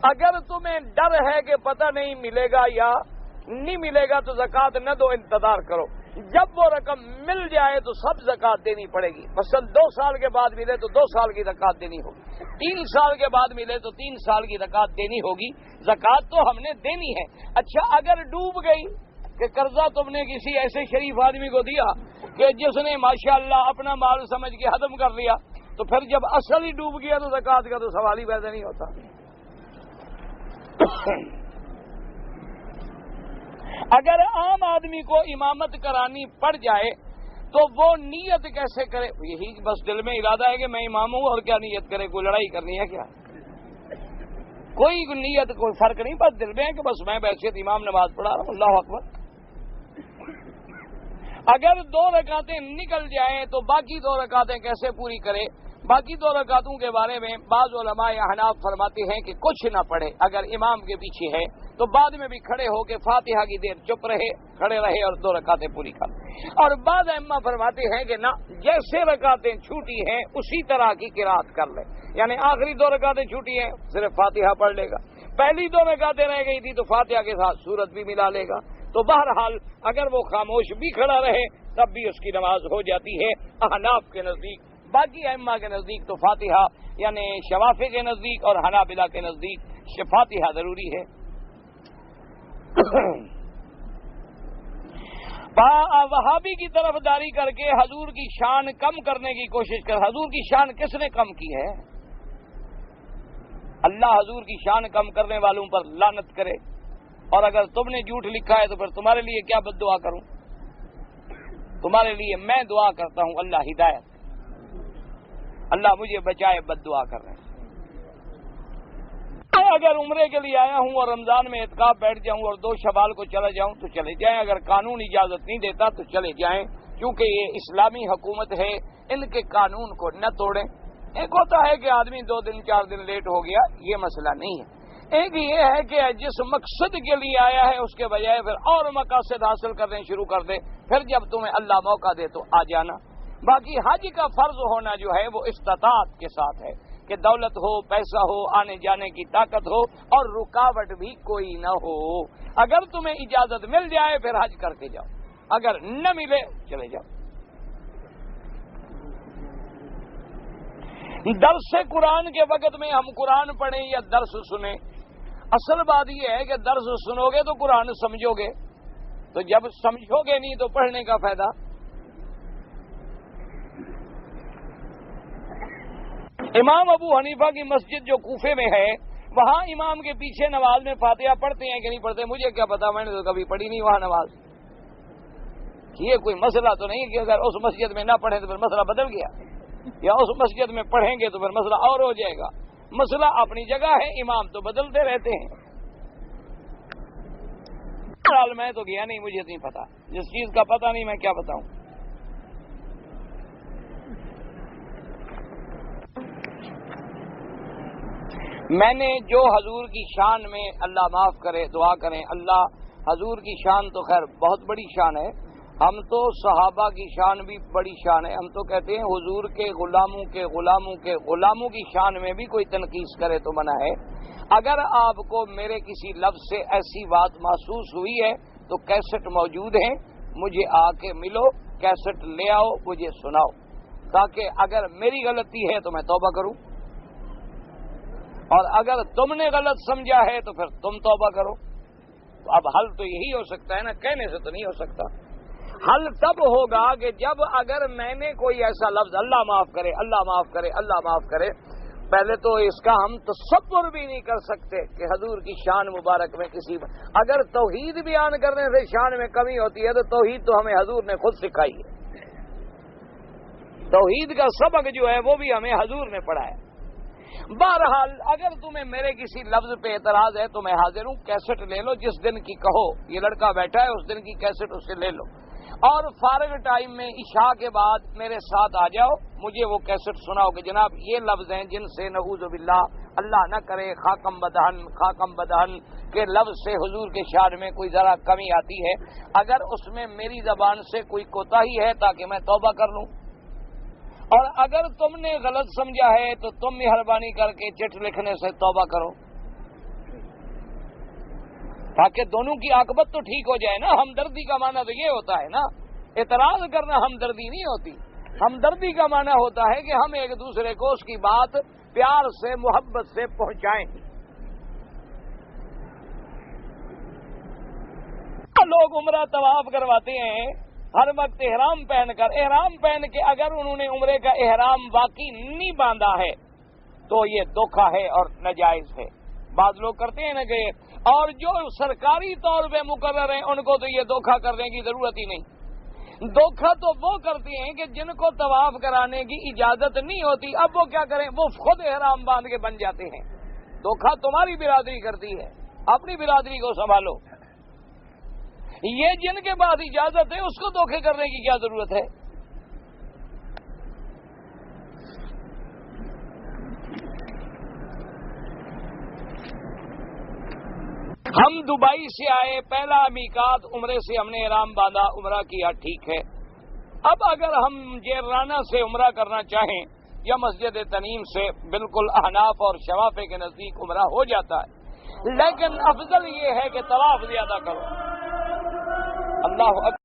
اگر تمہیں ڈر ہے کہ پتہ نہیں ملے گا یا نہیں ملے گا تو زکوٰۃ نہ دو، انتظار کرو، جب وہ رقم مل جائے تو سب زکوٰۃ دینی پڑے گی۔ مثلا 2 سال کے بعد ملے تو 2 سال کی زکوٰۃ دینی ہوگی، 3 سال کے بعد ملے تو 3 سال کی زکوٰۃ دینی ہوگی، زکوٰۃ تو ہم نے دینی ہے۔ اچھا، اگر ڈوب گئی کہ قرضہ تم نے کسی ایسے شریف آدمی کو دیا کہ جس نے ماشاءاللہ اپنا مال سمجھ کے ختم کر لیا، تو پھر جب اصل ہی ڈوب گیا تو زکوٰۃ کا تو سوال ہی پیدا نہیں ہوتا۔ اگر عام آدمی کو امامت کرانی پڑ جائے تو وہ نیت کیسے کرے؟ یہی بس دل میں ارادہ ہے کہ میں امام ہوں، اور کیا نیت کرے؟ کوئی لڑائی کرنی ہے کیا؟ کوئی نیت کوئی فرق نہیں، بس دل میں ہے کہ بس میں بحیثیت امام نماز پڑھا رہا ہوں، اللہ اکبر۔ اگر 2 رکعتیں نکل جائیں تو باقی 2 رکعتیں کیسے پوری کرے؟ باقی 2 رکعتوں کے بارے میں بعض علماء احناف فرماتے ہیں کہ کچھ نہ پڑھے، اگر امام کے پیچھے ہے تو بعد میں بھی کھڑے ہو کے فاتحہ کی دیر چپ رہے، کھڑے رہے اور 2 رکعتیں پوری کر۔ اور بعض ائمہ فرماتے ہیں کہ نہ، جیسے رکعتیں چھوٹی ہیں اسی طرح کی قرات کر لے، یعنی آخری 2 رکعتیں چھوٹی ہیں صرف فاتحہ پڑھ لے گا، پہلی 2 رکعتیں رہ گئی تھی تو فاتحہ کے ساتھ سورت بھی ملا لے گا۔ تو بہرحال اگر وہ خاموش بھی کھڑا رہے تب بھی اس کی نماز ہو جاتی ہے احناف کے نزدیک۔ باقی ائمہ کے نزدیک تو فاتحہ، یعنی شوافی کے نزدیک اور حنابلہ کے نزدیک فاتحہ ضروری ہے۔ وہابی کی طرف داری کر کے حضور کی شان کم کرنے کی کوشش کر۔ حضور کی شان کس نے کم کی ہے؟ اللہ حضور کی شان کم کرنے والوں پر لعنت کرے، اور اگر تم نے جھوٹ لکھا ہے تو پھر تمہارے لیے کیا بد دعا کروں؟ تمہارے لیے میں دعا کرتا ہوں اللہ ہدایت، اللہ مجھے بچائے بد دعا کر رہے ہیں۔ اگر عمرے کے لیے آیا ہوں اور رمضان میں اعتکاف بیٹھ جاؤں اور 2 شوال کو چلا جاؤں تو چلے جائیں، اگر قانون اجازت نہیں دیتا تو چلے جائیں، کیونکہ یہ اسلامی حکومت ہے، ان کے قانون کو نہ توڑیں۔ ایک ہوتا ہے کہ آدمی 2 دن 4 دن لیٹ ہو گیا، یہ مسئلہ نہیں ہے۔ ایک یہ ہے کہ جس مقصد کے لیے آیا ہے اس کے بجائے پھر اور مقاصد حاصل کرنے شروع کر دے، پھر جب تمہیں اللہ موقع دے تو آ جانا۔ باقی حج کا فرض ہونا جو ہے وہ استطاعت کے ساتھ ہے، کہ دولت ہو، پیسہ ہو، آنے جانے کی طاقت ہو اور رکاوٹ بھی کوئی نہ ہو۔ اگر تمہیں اجازت مل جائے پھر حج کر کے جاؤ، اگر نہ ملے چلے جاؤ۔ درس قرآن کے وقت میں ہم قرآن پڑھیں یا درس سنیں، اصل بات یہ ہے کہ درس سنو گے تو قرآن سمجھو گے، تو جب سمجھو گے نہیں تو پڑھنے کا فائدہ۔ امام ابو حنیفہ کی مسجد جو کوفے میں ہے، وہاں امام کے پیچھے نماز میں فاتحہ پڑھتے ہیں کہ نہیں پڑھتے مجھے کیا پتا، میں نے تو کبھی پڑھی نہیں وہاں نماز۔ یہ کوئی مسئلہ تو نہیں کہ اگر اس مسجد میں نہ پڑھیں تو پھر مسئلہ بدل گیا، یا اس مسجد میں پڑھیں گے تو پھر مسئلہ اور ہو جائے گا۔ مسئلہ اپنی جگہ ہے، امام تو بدلتے رہتے ہیں۔ میں تو گیا نہیں، مجھے نہیں پتا، جس چیز کا پتہ نہیں میں کیا بتاؤں۔ میں نے جو حضور کی شان میں، اللہ معاف کرے، دعا کریں اللہ، حضور کی شان تو خیر بہت بڑی شان ہے، ہم تو صحابہ کی شان بھی بڑی شان ہے، ہم تو کہتے ہیں حضور کے غلاموں کے غلاموں کے غلاموں کی شان میں بھی کوئی تنقیص کرے تو منع ہے۔ اگر آپ کو میرے کسی لفظ سے ایسی بات محسوس ہوئی ہے تو کیسٹ موجود ہیں، مجھے آ کے ملو، کیسٹ لے آؤ، مجھے سناؤ، تاکہ اگر میری غلطی ہے تو میں توبہ کروں، اور اگر تم نے غلط سمجھا ہے تو پھر تم توبہ کرو۔ تو اب حل تو یہی ہو سکتا ہے نا، کہنے سے تو نہیں ہو سکتا۔ حل تب ہوگا کہ جب اگر میں نے کوئی ایسا لفظ، اللہ معاف کرے، اللہ معاف کرے، اللہ معاف کرے، پہلے تو اس کا ہم تصور بھی نہیں کر سکتے کہ حضور کی شان مبارک میں کسی، اگر توحید بیان کرنے سے شان میں کمی ہوتی ہے تو توحید تو ہمیں حضور نے خود سکھائی ہے، توحید کا سبق جو ہے وہ بھی ہمیں حضور نے پڑھایا۔ بہرحال اگر تمہیں میرے کسی لفظ پہ اعتراض ہے تو میں حاضر ہوں، کیسٹ لے لو، جس دن کی کہو یہ لڑکا بیٹھا ہے اس دن کی کیسٹ اس سے لے لو، اور فارغ ٹائم میں عشاء کے بعد میرے ساتھ آ جاؤ، مجھے وہ کیسٹ سناؤ کہ جناب یہ لفظ ہیں جن سے نعوذ باللہ، اللہ نہ کرے، خاکم بدہن کے لفظ سے حضور کے شان میں کوئی ذرا کمی آتی ہے، اگر اس میں میری زبان سے کوئی کوتاہی ہے تاکہ میں توبہ کر لوں، اور اگر تم نے غلط سمجھا ہے تو تم مہربانی کر کے چٹ لکھنے سے توبہ کرو، تاکہ دونوں کی عاقبت تو ٹھیک ہو جائے نا۔ ہمدردی کا معنی تو یہ ہوتا ہے نا، اعتراض کرنا ہمدردی نہیں ہوتی، ہمدردی کا معنی ہوتا ہے کہ ہم ایک دوسرے کو اس کی بات پیار سے، محبت سے پہنچائیں۔ لوگ عمرہ طواف کرواتے ہیں ہر وقت احرام پہن کے، اگر انہوں نے عمرے کا احرام واقعی نہیں باندھا ہے تو یہ دھوکہ ہے اور ناجائز ہے۔ بعض لوگ کرتے ہیں نا کہ، اور جو سرکاری طور پہ مقرر ہیں ان کو تو یہ دھوکہ کرنے کی ضرورت ہی نہیں۔ دھوکہ تو وہ کرتے ہیں کہ جن کو طواف کرانے کی اجازت نہیں ہوتی، اب وہ کیا کریں، وہ خود احرام باندھ کے بن جاتے ہیں۔ دھوکہ تمہاری برادری کرتی ہے، اپنی برادری کو سنبھالو۔ یہ جن کے پاس اجازت ہے اس کو دھوکے کرنے کی کیا ضرورت ہے؟ ہم دبئی سے آئے، پہلا میقات عمرے سے ہم نے احرام باندھا، عمرہ کیا، ٹھیک ہے۔ اب اگر ہم جیرانہ سے عمرہ کرنا چاہیں یا مسجد تنعیم سے، بالکل احناف اور شوافی کے نزدیک عمرہ ہو جاتا ہے، لیکن افضل یہ ہے کہ طواف زیادہ کرو۔ اللہ اکبر۔